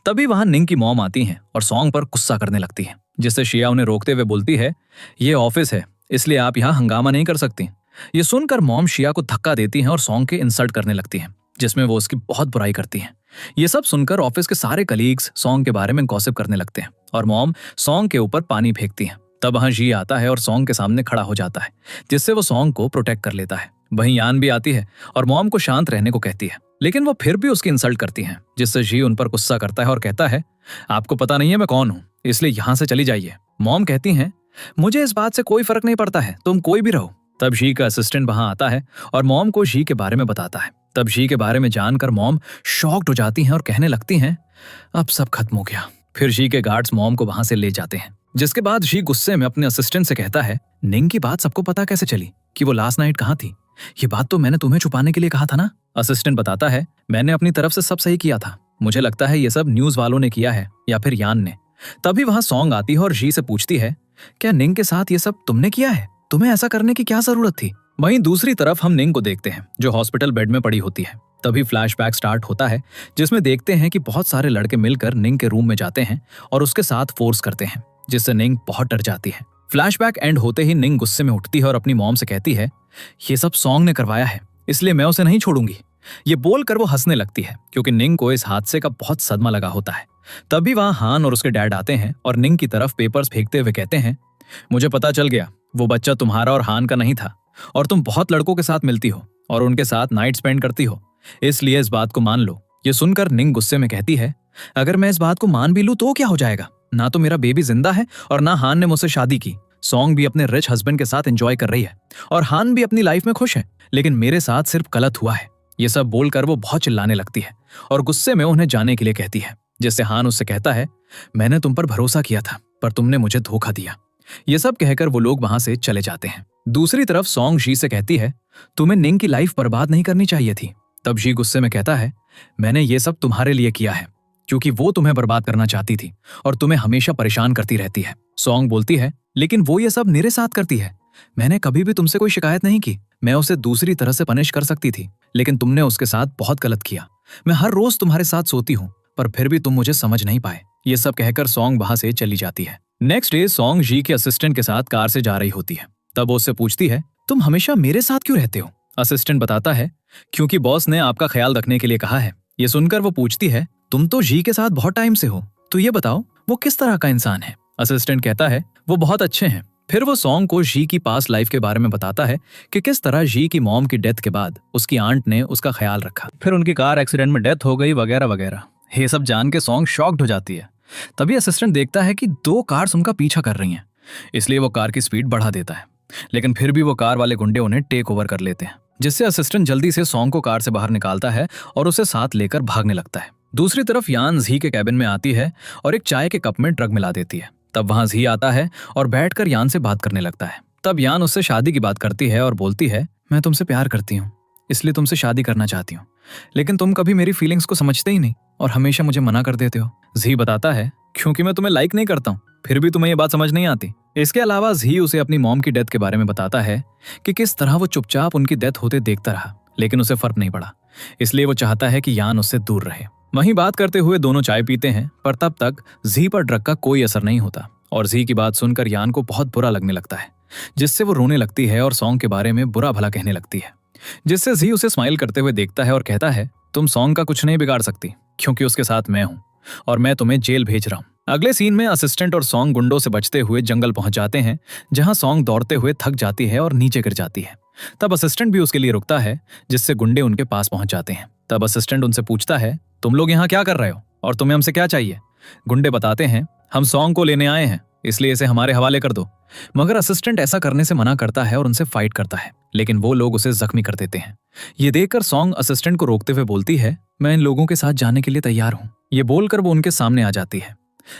तभी वहां निंग की मॉम आती हैं और सॉन्ग पर गुस्सा करने लगती है, जिससे शिया उन्हें रोकते हुए बोलती है, ये ऑफिस है इसलिए आप यहाँ हंगामा नहीं कर सकती। ये सुनकर मॉम शिया को धक्का देती हैं और सॉन्ग के इंसल्ट करने लगती हैं, जिसमें वो उसकी बहुत बुराई करती हैं। ये सब सुनकर ऑफिस के सारे कलीग्स सॉन्ग के बारे में गॉसिप करने लगते हैं और मॉम सॉन्ग के ऊपर पानी फेंकती हैं। तब वहां जी आता है और सॉन्ग के सामने खड़ा हो जाता है, जिससे वो सॉन्ग को प्रोटेक्ट कर लेता है। वहीं यान भी आती है और मॉम को शांत रहने को कहती है, लेकिन वो फिर भी उसकी इंसल्ट करती हैं, जिससे जी उन पर गुस्सा करता है और कहता है, आपको पता नहीं है मैं कौन हूँ, इसलिए यहाँ से चली जाइए। मॉम कहती हैं, मुझे इस बात से कोई फर्क नहीं पड़ता है, तुम कोई भी रहो। तब जी का असिस्टेंट वहां आता है और मॉम को जी के बारे में बताता है। तब जी के बारे में जानकर मॉम शॉक्ड हो जाती हैं और कहने लगती हैं, अब सब खत्म हो गया। फिर जी के गार्ड्स मॉम को वहां से ले जाते हैं, जिसके बाद जी गुस्से में अपने असिस्टेंट से कहता है, निंग की बात सबको पता कैसे चली कि वो लास्ट नाइट कहाँ थी? ये बात तो मैंने तुम्हें छुपाने के लिए कहा था ना। असिस्टेंट बताता है, मैंने अपनी तरफ से सब सही किया था, मुझे लगता है ये सब न्यूज वालों ने किया है या फिर यान ने। तभी वहां सॉन्ग आती है और जी से पूछती है, क्या निंग के साथ ये सब तुमने किया है? तुम्हें ऐसा करने की क्या जरूरत थी? वहीं दूसरी तरफ हम निंग को देखते हैं जो हॉस्पिटल बेड में पड़ी होती है। तभी फ्लैशबैक स्टार्ट होता है, जिसमें देखते हैं कि बहुत सारे लड़के मिलकर निंग के रूम में जाते हैं और उसके साथ फोर्स करते हैं, जिससे निंग बहुत डर जाती है। फ्लैशबैक एंड होते ही निंग गुस्से में उठती है और अपनी मॉम से कहती है, ये सब सॉन्ग ने करवाया है, इसलिए मैं उसे नहीं छोड़ूंगी। ये बोलकर वो हंसने लगती है क्योंकि निंग को इस हादसे का बहुत सदमा लगा होता है। तभी वहां हान और उसके डैड आते हैं और निंग की तरफ पेपर्स फेंकते हुए कहते हैं, मुझे पता चल गया वो बच्चा तुम्हारा और हान का नहीं था और तुम बहुत लड़कों के साथ मिलती हो और उनके साथ नाइट स्पेंड करती हो, इसलिए इस बात को मान लो। ये सुनकर निंग गुस्से में कहती है, अगर मैं इस बात को मान भी लूं तो क्या हो जाएगा? ना तो मेरा बेबी जिंदा है और ना हान ने मुझसे शादी की। सॉन्ग भी अपने रिच हस्बैंड के साथ एंजॉय कर रही है और हान भी अपनी लाइफ में खुश है, लेकिन मेरे साथ सिर्फ गलत हुआ है। ये सब बोलकर वो बहुत चिल्लाने लगती है और गुस्से में उन्हें जाने के लिए कहती है, जिससे हान उससे कहता है, मैंने तुम पर भरोसा किया था पर तुमने मुझे धोखा दिया। ये सब कहकर वो लोग वहां से चले जाते हैं। दूसरी तरफ सॉन्ग जी से कहती है, तुम्हें निंग की लाइफ बर्बाद नहीं करनी चाहिए थी। तब जी गुस्से में कहता है, मैंने ये सब तुम्हारे लिए किया है क्योंकि वो तुम्हें बर्बाद करना चाहती थी और तुम्हें हमेशा परेशान करती रहती है। सॉन्ग बोलती है, लेकिन वो ये सब मेरे साथ करती है। मैंने कभी भी तुमसे कोई शिकायत नहीं की। मैं उसे दूसरी तरह से पनिश कर सकती थी, लेकिन तुमने उसके साथ बहुत गलत किया। मैं हर रोज तुम्हारे साथ सोती हूँ पर फिर भी तुम मुझे समझ नहीं पाए। ये सब कहकर सॉन्ग वहां से चली जाती है। नेक्स्ट डे सॉन्ग जी के असिस्टेंट के साथ कार से जा रही होती है। तब वो उससे पूछती है, तुम हमेशा मेरे साथ क्यों रहते हो? असिस्टेंट बताता है, क्योंकि बॉस ने आपका ख्याल रखने के लिए कहा है। ये सुनकर वो पूछती है, तुम तो जी के साथ बहुत टाइम से हो, तो ये बताओ वो किस तरह का इंसान है? असिस्टेंट कहता है, वो बहुत अच्छे हैं। फिर वो सॉन्ग को जी की पास्ट लाइफ के बारे में बताता है कि किस तरह जी की मॉम की डेथ के बाद उसकी आंट ने उसका ख्याल रखा, फिर उनकी कार एक्सीडेंट में डेथ हो गई वगैरह वगैरह। ये सब जान के सॉन्ग शॉक्ड हो जाती है। तभी असिस्टेंट देखता है कि 2 कार्स उनका पीछा कर रही हैं, इसलिए वो कार की स्पीड बढ़ा देता है, लेकिन फिर भी वो कार वाले गुंडे उन्हें टेक ओवर कर लेते हैं, जिससे असिस्टेंट जल्दी से सॉन्ग को कार से बाहर निकालता है और उसे साथ लेकर भागने लगता है। दूसरी तरफ यान जी के कैबिन में आती है और एक चाय के कप में ड्रग मिला देती है। तब वहां जी आता है और बैठकर यान से बात करने लगता है। तब यान उससे शादी की बात करती है और बोलती है, मैं तुमसे प्यार करती हूँ, इसलिए तुमसे शादी करना चाहती हूँ, लेकिन तुम कभी मेरी फीलिंग्स को समझते ही नहीं और हमेशा मुझे मना कर देते हो। जी बताता है, क्योंकि मैं तुम्हें लाइक नहीं करता हूँ, फिर भी तुम्हें ये बात समझ नहीं आती। इसके अलावा जी उसे अपनी मॉम की डेथ के बारे में बताता है कि किस तरह वो चुपचाप उनकी डेथ होते देखता रहा, लेकिन उसे फर्क नहीं पड़ा, इसलिए वो चाहता है कि यान उससे दूर रहे। वहीं बात करते हुए दोनों चाय पीते हैं, पर तब तक जी पर ड्रग का कोई असर नहीं होता और जी की बात सुनकर यान को बहुत बुरा लगने लगता है, जिससे वो रोने लगती है और सॉन्ग के बारे में बुरा भला कहने लगती है, जिससे जी उसे स्माइल करते हुए देखता है और कहता है, तुम सॉन्ग का कुछ नहीं बिगाड़ सकती क्योंकि उसके साथ मैं हूं और मैं तुम्हें जेल भेज रहा हूं। अगले सीन में असिस्टेंट और सॉन्ग गुंडों से बचते हुए जंगल पहुंच जाते हैं, जहां सॉन्ग दौड़ते हुए थक जाती है और नीचे गिर जाती है। तब असिस्टेंट भी उसके लिए रुकता है, जिससे गुंडे उनके पास पहुंच जाते हैं। तब असिस्टेंट उनसे पूछता है, तुम लोग यहाँ क्या कर रहे हो और तुम्हें हमसे क्या चाहिए? गुंडे बताते हैं, हम सॉन्ग को लेने आए हैं, इसलिए इसे हमारे हवाले कर दो। मगर असिस्टेंट ऐसा करने से मना करता है और उनसे फाइट करता है, लेकिन वो लोग उसे जख्मी कर देते हैं। ये देखकर सॉन्ग असिस्टेंट को रोकते हुए बोलती है, मैं इन लोगों के साथ जाने के लिए तैयार हूँ। ये बोलकर वो उनके सामने आ जाती है।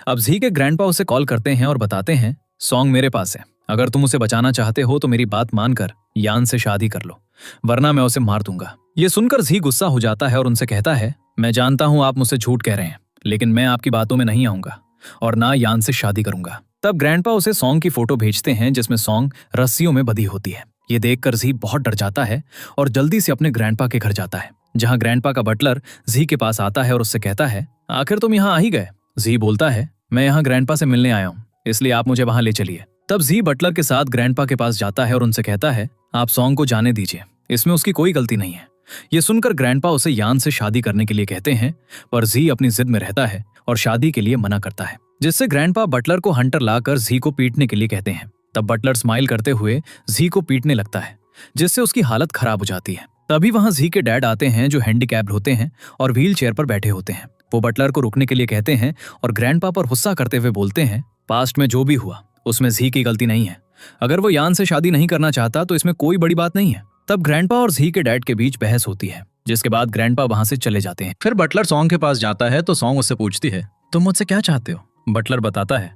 अब जी के ग्रैंडपा उसे कॉल करते हैं और बताते हैं, सॉन्ग मेरे पास है, अगर तुम उसे बचाना चाहते हो तो मेरी बात मानकर यान से शादी कर लो, वरना मैं उसे मार दूंगा। ये सुनकर जी गुस्सा हो जाता है और उनसे कहता है, मैं जानता हूं आप मुझसे झूठ कह रहे हैं, लेकिन मैं आपकी बातों में नहीं आऊंगा और ना यान से शादी करूंगा। तब ग्रैंडपा उसे सॉन्ग की फोटो भेजते हैं, जिसमें सॉन्ग रस्सियों में बंधी होती है। ये देखकर जी बहुत डर जाता है और जल्दी से अपने ग्रैंडपा के घर जाता है, जहां ग्रैंडपा का बटलर जी के पास आता है और उससे कहता है, आखिर तुम यहाँ आ ही गए। जी बोलता है, मैं यहाँ ग्रैंडपा से मिलने आया हूँ, इसलिए आप मुझे वहां ले चलिए। तब जी बटलर के साथ ग्रैंडपा के पास जाता है और उनसे कहता है, आप सॉन्ग को जाने दीजिए, इसमें उसकी कोई गलती नहीं है। ये सुनकर ग्रैंडपा उसे यान से शादी करने के लिए कहते हैं, पर जी अपनी जिद में रहता है और शादी के लिए मना करता है, जिससे ग्रैंडपा बटलर को हंटर लाकर जी को पीटने के लिए कहते हैं। तब बटलर स्माइल करते हुए जी को पीटने लगता है, जिससे उसकी हालत खराब हो जाती है। तभी वहां जी के डैड आते हैं, जो हैंडीकैप्ड होते हैं और व्हील चेयर पर बैठे होते हैं। वो बटलर को रुकने के लिए कहते हैं और ग्रैंडपा पर गुस्सा करते हुए बोलते हैं, पास्ट में जो भी हुआ उसमें जी की गलती नहीं है, अगर वो यान से शादी नहीं करना चाहता तो इसमें कोई बड़ी बात नहीं है। तब ग्रैंडपा और जी के डैड के बीच बहस होती है, जिसके बाद ग्रैंडपा वहां से चले जाते हैं। फिर बटलर सॉन्ग के पास जाता है तो सॉन्ग उससे पूछती है, तुम मुझसे क्या चाहते हो? बटलर बताता है,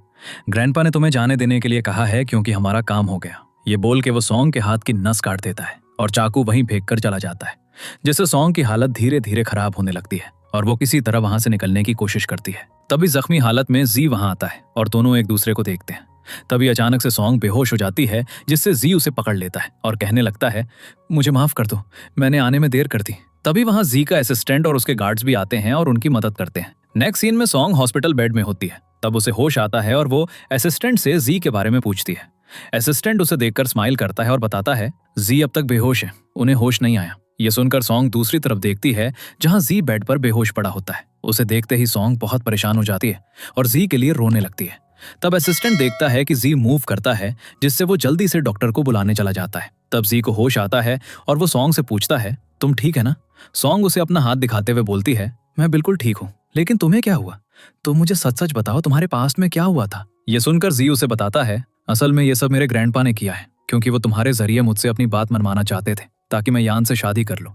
ग्रैंडपा ने तुम्हें जाने देने के लिए कहा है क्योंकि हमारा काम हो गया। ये बोल के वो सॉन्ग के हाथ की नस काट देता है और चाकू वहीं फेंक कर चला जाता है, जिससे सॉन्ग की हालत धीरे धीरे खराब होने लगती है और वो किसी तरह वहां से निकलने की कोशिश करती है। तभी जख्मी हालत में जी वहां आता है और दोनों एक दूसरे को देखते हैं। तभी अचानक से सॉन्ग बेहोश हो जाती है, जिससे जी उसे पकड़ लेता है और कहने लगता है, मुझे माफ कर दो, मैंने आने में देर कर दी। तभी वहां जी का असिस्टेंट और उसके गार्ड्स भी आते हैं और उनकी मदद करते हैं। नेक्स्ट सीन में सॉन्ग हॉस्पिटल बेड में होती है। तब उसे होश आता है और वो असिस्टेंट से जी के बारे में पूछती है। असिस्टेंट उसे देखकर स्माइल करता है और बताता है जी अब तक बेहोश है, उन्हें होश नहीं आया। ये सुनकर सॉन्ग दूसरी तरफ देखती है जहां जी बेड पर बेहोश पड़ा होता है। उसे देखते ही सॉन्ग बहुत परेशान हो जाती है और जी के लिए रोने लगती है। तब असिस्टेंट देखता है कि जी मूव करता है, जिससे वो जल्दी से डॉक्टर को बुलाने चला जाता है। तब जी को होश आता है और वो सॉन्ग से पूछता है तुम ठीक है ना। सॉन्ग उसे अपना हाथ दिखाते हुए बोलती है मैं बिल्कुल ठीक हूँ, लेकिन तुम्हें क्या हुआ? तुम मुझे सच सच बताओ, तुम्हारे पास्ट में क्या हुआ था? ये सुनकर जी उसे बताता है असल में ये सब मेरे ग्रैंडपा ने किया है, क्योंकि वो तुम्हारे जरिए मुझसे अपनी बात मनवाना चाहते थे ताकि मैं यान से शादी कर लूं।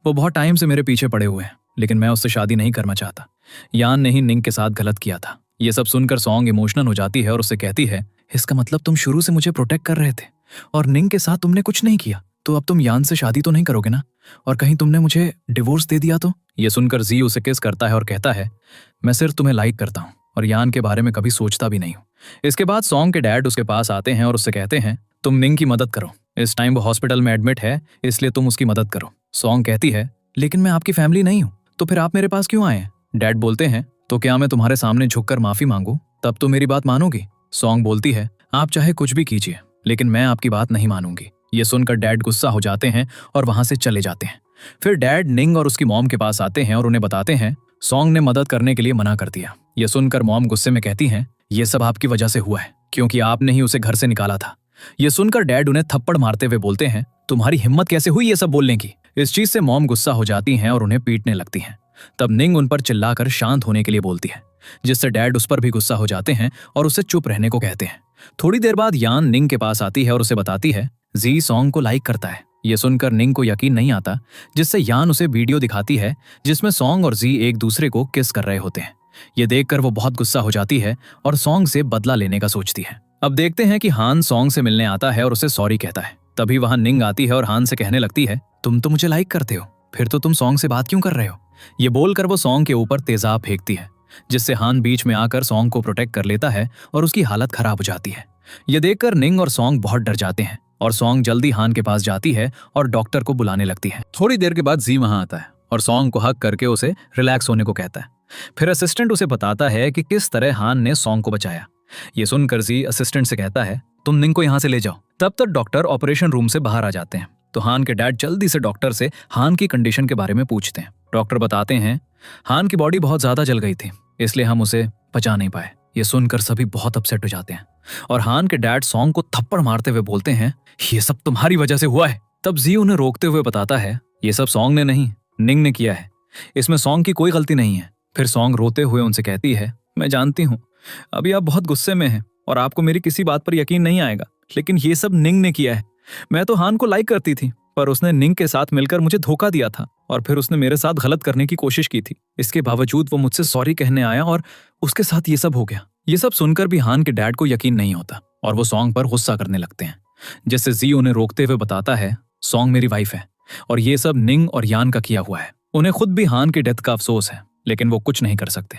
वो बहुत टाइम से मेरे पीछे पड़े हुए हैं, लेकिन मैं उससे शादी नहीं करना चाहता। यान ने ही निंग के साथ गलत किया था। ये सब सुनकर सॉन्ग इमोशनल हो जाती है और उससे कहती है इसका मतलब तुम शुरू से मुझे प्रोटेक्ट कर रहे थे और निंग के साथ तुमने कुछ नहीं किया, तो अब तुम यान से शादी तो नहीं करोगे ना? और कहीं तुमने मुझे डिवोर्स दे दिया तो? ये सुनकर जी उसे किस करता है और कहता है मैं सिर्फ तुम्हें लाइक करता हूँ और यान के बारे में कभी सोचता भी नहीं हूँ। इसके बाद सॉन्ग के डैड उसके पास आते हैं और उससे कहते हैं तुम निंग की मदद करो, इस टाइम वो हॉस्पिटल में एडमिट है, इसलिए तुम उसकी मदद करो। सॉन्ग कहती है लेकिन मैं आपकी फैमिली नहीं हूँ, तो फिर आप मेरे पास क्यों आए हैं? डैड बोलते हैं तो क्या मैं तुम्हारे सामने झुककर माफी मांगू, तब तो मेरी बात मानोगी? सॉन्ग बोलती है आप चाहे कुछ भी कीजिए, लेकिन मैं आपकी बात नहीं मानूंगी। ये सुनकर डैड गुस्सा हो जाते हैं और वहां से चले जाते हैं। फिर डैड निंग और उसकी मॉम के पास आते हैं और उन्हें बताते हैं सॉन्ग ने मदद करने के लिए मना कर दिया। ये सुनकर मॉम गुस्से में कहती हैं ये सब आपकी वजह से हुआ है, क्योंकि आपने ही उसे घर से निकाला था। ये सुनकर डैड उन्हें थप्पड़ मारते हुए बोलते हैं तुम्हारी हिम्मत कैसे हुई ये सब बोलने की? इस चीज से मॉम गुस्सा हो जाती हैं और उन्हें पीटने लगती हैं। तब निंग उन पर चिल्लाकर शांत होने के लिए बोलती है, जिससे डैड उस पर भी गुस्सा हो जाते हैं और उसे चुप रहने को कहते हैं। थोड़ी देर बाद यान निंग के पास आती है और उसे बताती है जी सॉन्ग को लाइक करता है। ये सुनकर निंग को यकीन नहीं आता, जिससे यान उसे वीडियो दिखाती है जिसमें सॉन्ग और जी एक दूसरे को किस कर रहे होते हैं। ये देखकर वो बहुत गुस्सा हो जाती है और सॉन्ग से बदला लेने का सोचती है। अब देखते हैं कि हान सॉन्ग से मिलने आता है और उसे सॉरी कहता है। तभी वहां निंग आती है और हान से कहने लगती है तुम तो मुझे लाइक करते हो, फिर तो तुम सॉन्ग से बात क्यों कर रहे हो? ये बोलकर वो सॉन्ग के ऊपर तेजाब फेंकती है, जिससे हान बीच में आकर सॉन्ग को प्रोटेक्ट कर लेता है और उसकी हालत खराब हो जाती है। ये देखकर निंग और सॉन्ग बहुत डर जाते हैं और सॉन्ग जल्दी हान के पास जाती है और डॉक्टर को बुलाने लगती है। थोड़ी देर के बाद जी वहां आता है और सॉन्ग को हक करके उसे रिलैक्स होने को कहता है। फिर असिस्टेंट उसे बताता है कि किस तरह हान ने सॉन्ग को बचाया। ये सुनकर जी असिस्टेंट से कहता है तुम निंग को यहाँ से ले जाओ। तब तक डॉक्टर ऑपरेशन रूम से बाहर आ जाते हैं, तो हान के डैड जल्दी से डॉक्टर से हान की कंडीशन के बारे में पूछते हैं। डॉक्टर बताते हैं हान की बॉडी बहुत ज्यादा जल गई थी, इसलिए हम उसे बचा नहीं पाए। ये सुनकर सभी बहुत अपसेट हो जाते हैं और हान के डैड सॉन्ग को थप्पड़ मारते हुए बोलते हैं ये सब तुम्हारी वजह से हुआ है। तब जी उन्हें रोकते हुए बताता है ये सब सॉन्ग ने नहीं, निंग ने किया है, इसमें सॉन्ग की कोई गलती नहीं है। फिर सॉन्ग रोते हुए उनसे कहती है मैं जानती हूँ अभी आप बहुत गुस्से में हैं और आपको मेरी किसी बात पर यकीन नहीं आएगा, लेकिन ये सब निंग ने किया है। मैं तो हान को लाइक करती थी, पर उसने निंग के साथ मिलकर मुझे धोखा दिया था और फिर उसने मेरे साथ गलत करने की कोशिश की थी। इसके बावजूद वो मुझसे सॉरी कहने आया और उसके साथ ये सब हो गया। ये सब सुनकर भी हान के डैड को यकीन नहीं होता और वो सॉन्ग पर गुस्सा करने लगते हैं, जिससे जी उन्हें रोकते हुए बताता है सॉन्ग मेरी वाइफ है और ये सब निंग और यान का किया हुआ है। उन्हें खुद भी हान की डेथ का अफसोस है, लेकिन वो कुछ नहीं कर सकते।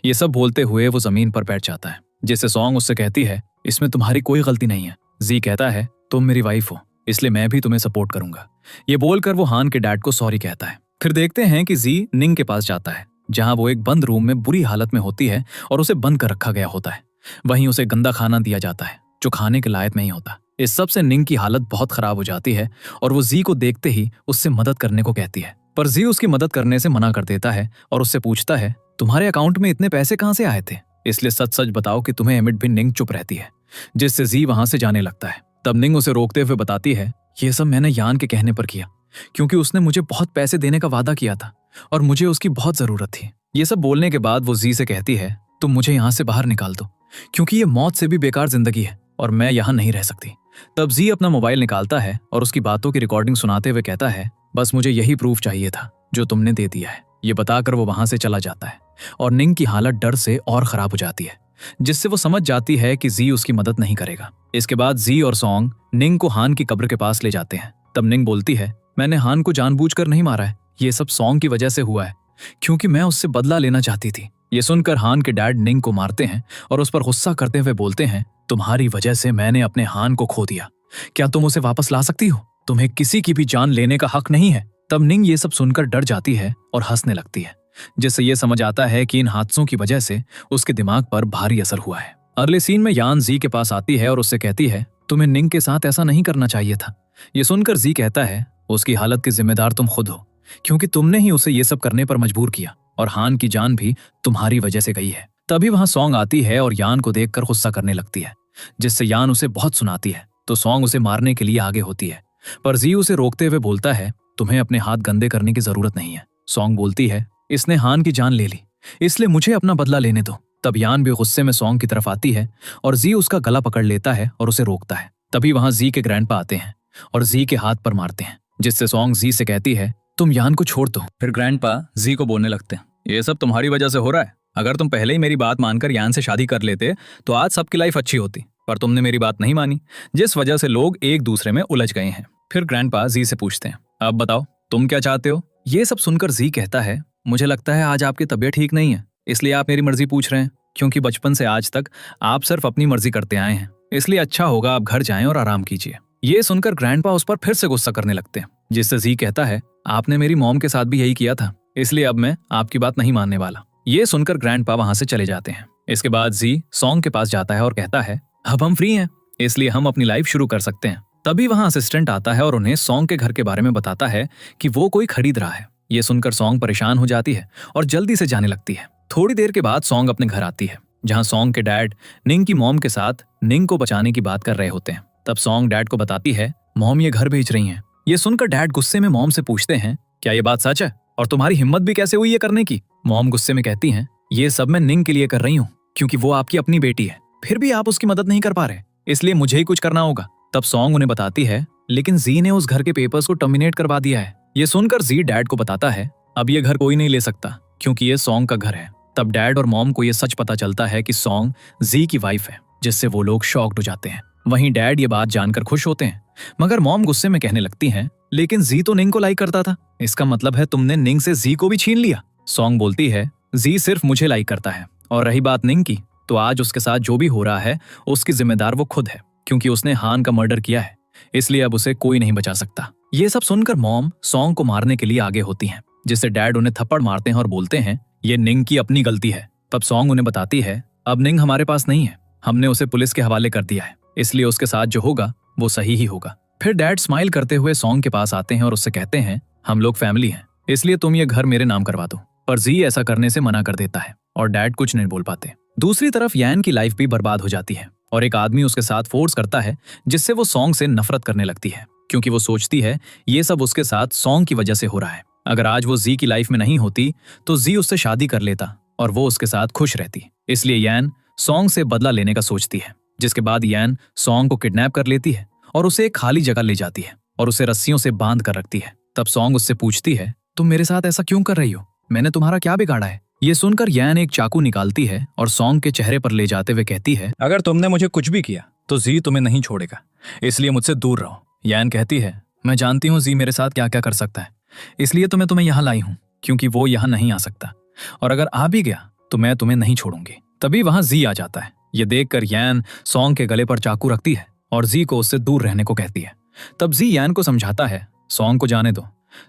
ये सब बोलते हुए वो जमीन पर बैठ जाता है, जिससे सॉन्ग उससे कहती है इसमें तुम्हारी कोई गलती नहीं है। जी कहता है तुम मेरी वाइफ हो, इसलिए मैं भी तुम्हें सपोर्ट करूंगा। ये बोलकर वो हान के डैड को सॉरी कहता है। फिर देखते हैं कि जी निंग के पास जाता है, जहां वो एक बंद रूम में बुरी हालत में होती है और उसे बंद कर रखा गया होता है। वहीं उसे गंदा खाना दिया जाता है जो खाने के लायक नहीं होता। इस सब से निंग की हालत बहुत खराब हो जाती है और वो जी को देखते ही उससे मदद करने को कहती है, पर जी उसकी मदद करने से मना कर देता है और उससे पूछता है तुम्हारे अकाउंट में इतने पैसे कहां से आए थे, इसलिए सच सच बताओ कि तुम्हें एमिट भी। निंग चुप रहती है, जिससे जी वहां से जाने लगता है। तब निंग उसे रोकते हुए बताती है ये सब मैंने यान के कहने पर किया, क्योंकि उसने मुझे बहुत पैसे देने का वादा किया था और मुझे उसकी बहुत जरूरत थी। ये सब बोलने के बाद वो जी से कहती है तुम मुझे यहाँ से बाहर निकाल दो, क्योंकि ये मौत से भी बेकार जिंदगी है और मैं यहाँ नहीं रह सकती। तब जी अपना मोबाइल निकालता है और उसकी बातों की रिकॉर्डिंग सुनाते हुए कहता है बस मुझे यही प्रूफ चाहिए था जो तुमने दे दिया है। ये बताकर वो वहां से चला जाता है और निंग की हालत डर से और खराब हो जाती है, जिससे वो समझ जाती है कि जी उसकी मदद नहीं करेगा। इसके बाद जी और सॉन्ग निंग को हान की कब्र के पास ले जाते हैं। तब निंग बोलती है मैंने हान को जानबूझकर नहीं मारा है, ये सब सॉन्ग की वजह से हुआ है, क्योंकि मैं उससे बदला लेना चाहती थी। ये सुनकर हान के डैड निंग को मारते हैं और उस पर गुस्सा करते हुए बोलते हैं तुम्हारी वजह से मैंने अपने हान को खो दिया, क्या तुम उसे वापस ला सकती हो? तुम्हें किसी की भी जान लेने का हक नहीं है। तब निंग ये सब सुनकर डर जाती है और हंसने लगती है, जिससे ये समझ आता है कि इन हादसों की वजह से उसके दिमाग पर भारी असर हुआ है। अगले सीन में यान जी के पास आती है और उससे कहती है तुम्हें निंग के साथ ऐसा नहीं करना चाहिए था। ये सुनकर जी कहता है, उसकी हालत की जिम्मेदार तुम खुद हो, क्योंकि तुमने ही उसे ये सब करने पर मजबूर किया और हान की जान भी तुम्हारी वजह से गई है। तभी वहां सॉन्ग आती है और यान को देखकर गुस्सा करने लगती है, जिससे यान उसे बहुत सुनाती है। तो सॉन्ग उसे मारने के लिए आगे होती है, पर जी उसे रोकते हुए बोलता है, तुम्हें अपने हाथ गंदे करने की जरूरत नहीं है। सॉन्ग बोलती है, इसने हान की जान ले ली, इसलिए मुझे अपना बदला लेने दो। तब यान भी गुस्से में सॉन्ग की तरफ आती है और जी उसका गला पकड़ लेता है और उसे रोकता है। तभी वहां जी के ग्रैंडपा आते हैं और जी के हाथ पर मारते हैं, जिससे सॉन्ग जी से कहती है, तुम यान को छोड़ दो। फिर ग्रैंडपा जी को बोलने लगते हैं, ये सब तुम्हारी वजह से हो रहा है। अगर तुम पहले ही मेरी बात मानकर यान से शादी कर लेते तो आज सबकी लाइफ अच्छी होती, पर तुमने मेरी बात नहीं मानी, जिस वजह से लोग एक दूसरे में उलझ गए हैं। फिर ग्रैंडपा जी से पूछते हैं, अब बताओ तुम क्या चाहते हो। ये सब सुनकर जी कहता है, मुझे लगता है आज आपकी तबीयत ठीक नहीं है, इसलिए आप मेरी मर्जी पूछ रहे हैं, क्योंकि बचपन से आज तक आप सिर्फ अपनी मर्जी करते आए हैं, इसलिए अच्छा होगा आप घर जाएं और आराम कीजिए। ये सुनकर ग्रैंडपा उस पर फिर से गुस्सा करने लगते हैं, जिससे जी कहता है, आपने मेरी मॉम के साथ भी यही किया था, इसलिए अब मैं आपकी बात नहीं मानने वाला। ये सुनकर ग्रैंडपा वहां से चले जाते हैं। इसके बाद जी सॉन्ग के पास जाता है और कहता है, अब हम फ्री हैं, इसलिए हम अपनी लाइफ शुरू कर सकते हैं। तभी वहां असिस्टेंट आता है और उन्हें सॉन्ग के घर के बारे में बताता है कि वो कोई खरीद रहा है। ये सुनकर सॉन्ग परेशान हो जाती है और जल्दी से जाने लगती है। थोड़ी देर के बाद सॉन्ग अपने घर आती है, जहां सॉन्ग के डैड निंग की मॉम के साथ निंग को बचाने की बात कर रहे होते हैं। तब सॉन्ग डैड को बताती है, मॉम ये घर भेज रही हैं। ये सुनकर डैड गुस्से में मॉम से पूछते हैं, क्या ये बात सच है और तुम्हारी हिम्मत भी कैसे हुई ये करने की। मॉम गुस्से में कहती हैं, ये सब मैं निंग के लिए कर रही हूँ, क्योंकि वो आपकी अपनी बेटी है, फिर भी आप उसकी मदद नहीं कर पा रहे, इसलिए मुझे ही कुछ करना होगा। तब सॉन्ग उन्हें बताती है, लेकिन जी ने उस घर के पेपर्स को टर्मिनेट करवा दिया है। ये सुनकर जी डैड को बताता है, अब ये घर कोई नहीं ले सकता, क्योंकि ये सॉन्ग का घर है। तब डैड और मॉम को ये सच पता चलता है कि सॉन्ग जी की वाइफ है, जिससे वो लोग शॉक्ड हो जाते हैं। वहीं डैड ये बात जानकर खुश होते हैं, मगर मॉम गुस्से में कहने लगती हैं, लेकिन जी तो निंग को लाइक करता था, इसका मतलब है तुमने निंग से जी को भी छीन लिया। सॉन्ग बोलती है, जी सिर्फ मुझे लाइक करता है, और रही बात निंग की, तो आज उसके साथ जो भी हो रहा है उसकी जिम्मेदार वो खुद है, क्योंकि उसने हान का मर्डर किया है, इसलिए अब उसे कोई नहीं बचा सकता। ये सब सुनकर मॉम सॉन्ग को मारने के लिए आगे होती हैं, जिससे डैड उन्हें थप्पड़ मारते हैं और बोलते हैं, ये निंग की अपनी गलती है। तब सॉन्ग उन्हें बताती है, अब निंग हमारे पास नहीं है, हमने उसे पुलिस के हवाले कर दिया है, इसलिए उसके साथ जो होगा वो सही ही होगा। फिर डैड स्माइल करते हुए सॉन्ग के पास आते हैं और उससे कहते हैं, हम लोग फैमिली हैं, इसलिए तुम ये घर मेरे नाम करवा दो। पर जी ऐसा करने से मना कर देता है और डैड कुछ नहीं बोल पाते। दूसरी तरफ यान की लाइफ भी बर्बाद हो जाती है और एक आदमी उसके साथ फोर्स करता है, जिससे वो सॉन्ग से नफरत करने लगती है, क्योंकि वो सोचती है ये सब उसके साथ सॉन्ग की वजह से हो रहा है। अगर आज वो जी की लाइफ में नहीं होती तो जी उससे शादी कर लेता और वो उसके साथ खुश रहती। इसलिए यान सॉन्ग से बदला लेने का सोचती है, जिसके बाद यान सॉन्ग को किडनैप कर लेती है और उसे एक खाली जगह ले जाती है और उसे रस्सियों से बांध कर रखती है। तब सॉन्ग उससे पूछती है, तुम मेरे साथ ऐसा क्यों कर रही हो, मैंने तुम्हारा क्या बिगाड़ा है। ये सुनकर यान एक चाकू निकालती है और सॉन्ग के चेहरे पर ले जाते हुए कहती है, अगर तुमने मुझे कुछ भी किया तो जी तुम्हें नहीं छोड़ेगा, इसलिए मुझसे दूर रहो। यान कहती है, मैं जानती हूँ जी मेरे साथ क्या क्या कर सकता है, इसलिए तो मैं तुम्हें यहाँ लाई हूँ, क्योंकि वो यहाँ नहीं आ सकता, और अगर आ भी गया तो मैं तुम्हें नहीं छोड़ूंगी। तभी वहां जी आ जाता है। ये देखकर यान सॉन्ग के गले पर चाकू रखती है और जी को उससे दूर रहने को कहती है। तब जी यान को समझाता है, सॉन्ग को जाने दो,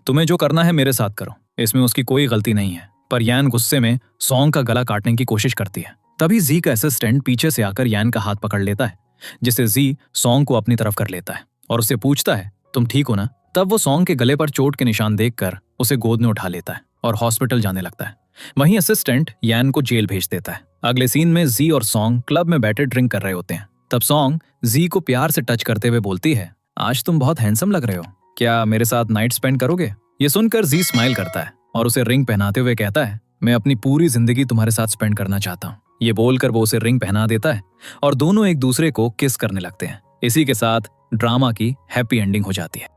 तुम्हें जो करना है मेरे साथ करो, इसमें उसकी कोई गलती नहीं है। पर यान गुस्से में सॉन्ग का गला काटने की कोशिश करती है। तभी जी का असिस्टेंट पीछे से आकर यान का हाथ पकड़ लेता है, जिससे जी सॉन्ग को अपनी तरफ कर लेता है और उससे पूछता है, तुम ठीक हो ना। तब वो सॉन्ग के गले पर चोट के निशान देखकर उसे गोद में उठा लेता है और हॉस्पिटल जाने लगता है। वहीं असिस्टेंट यान को जेल भेज देता है। अगले सीन में जी और सॉन्ग क्लब में बैठे ड्रिंक कर रहे होते हैं। तब सॉन्ग जी को प्यार से टच करते हुए बोलती है, आज तुम बहुत हैंडसम लग रहे हो, क्या मेरे साथ नाइट स्पेंड करोगे। ये सुनकर जी स्माइल करता है और उसे रिंग पहनाते हुए कहता है, मैं अपनी पूरी जिंदगी तुम्हारे साथ स्पेंड करना चाहता हूँ। ये बोलकर वो उसे रिंग पहना देता है और दोनों एक दूसरे को किस करने लगते हैं। इसी के साथ ड्रामा की हैप्पी एंडिंग हो जाती है।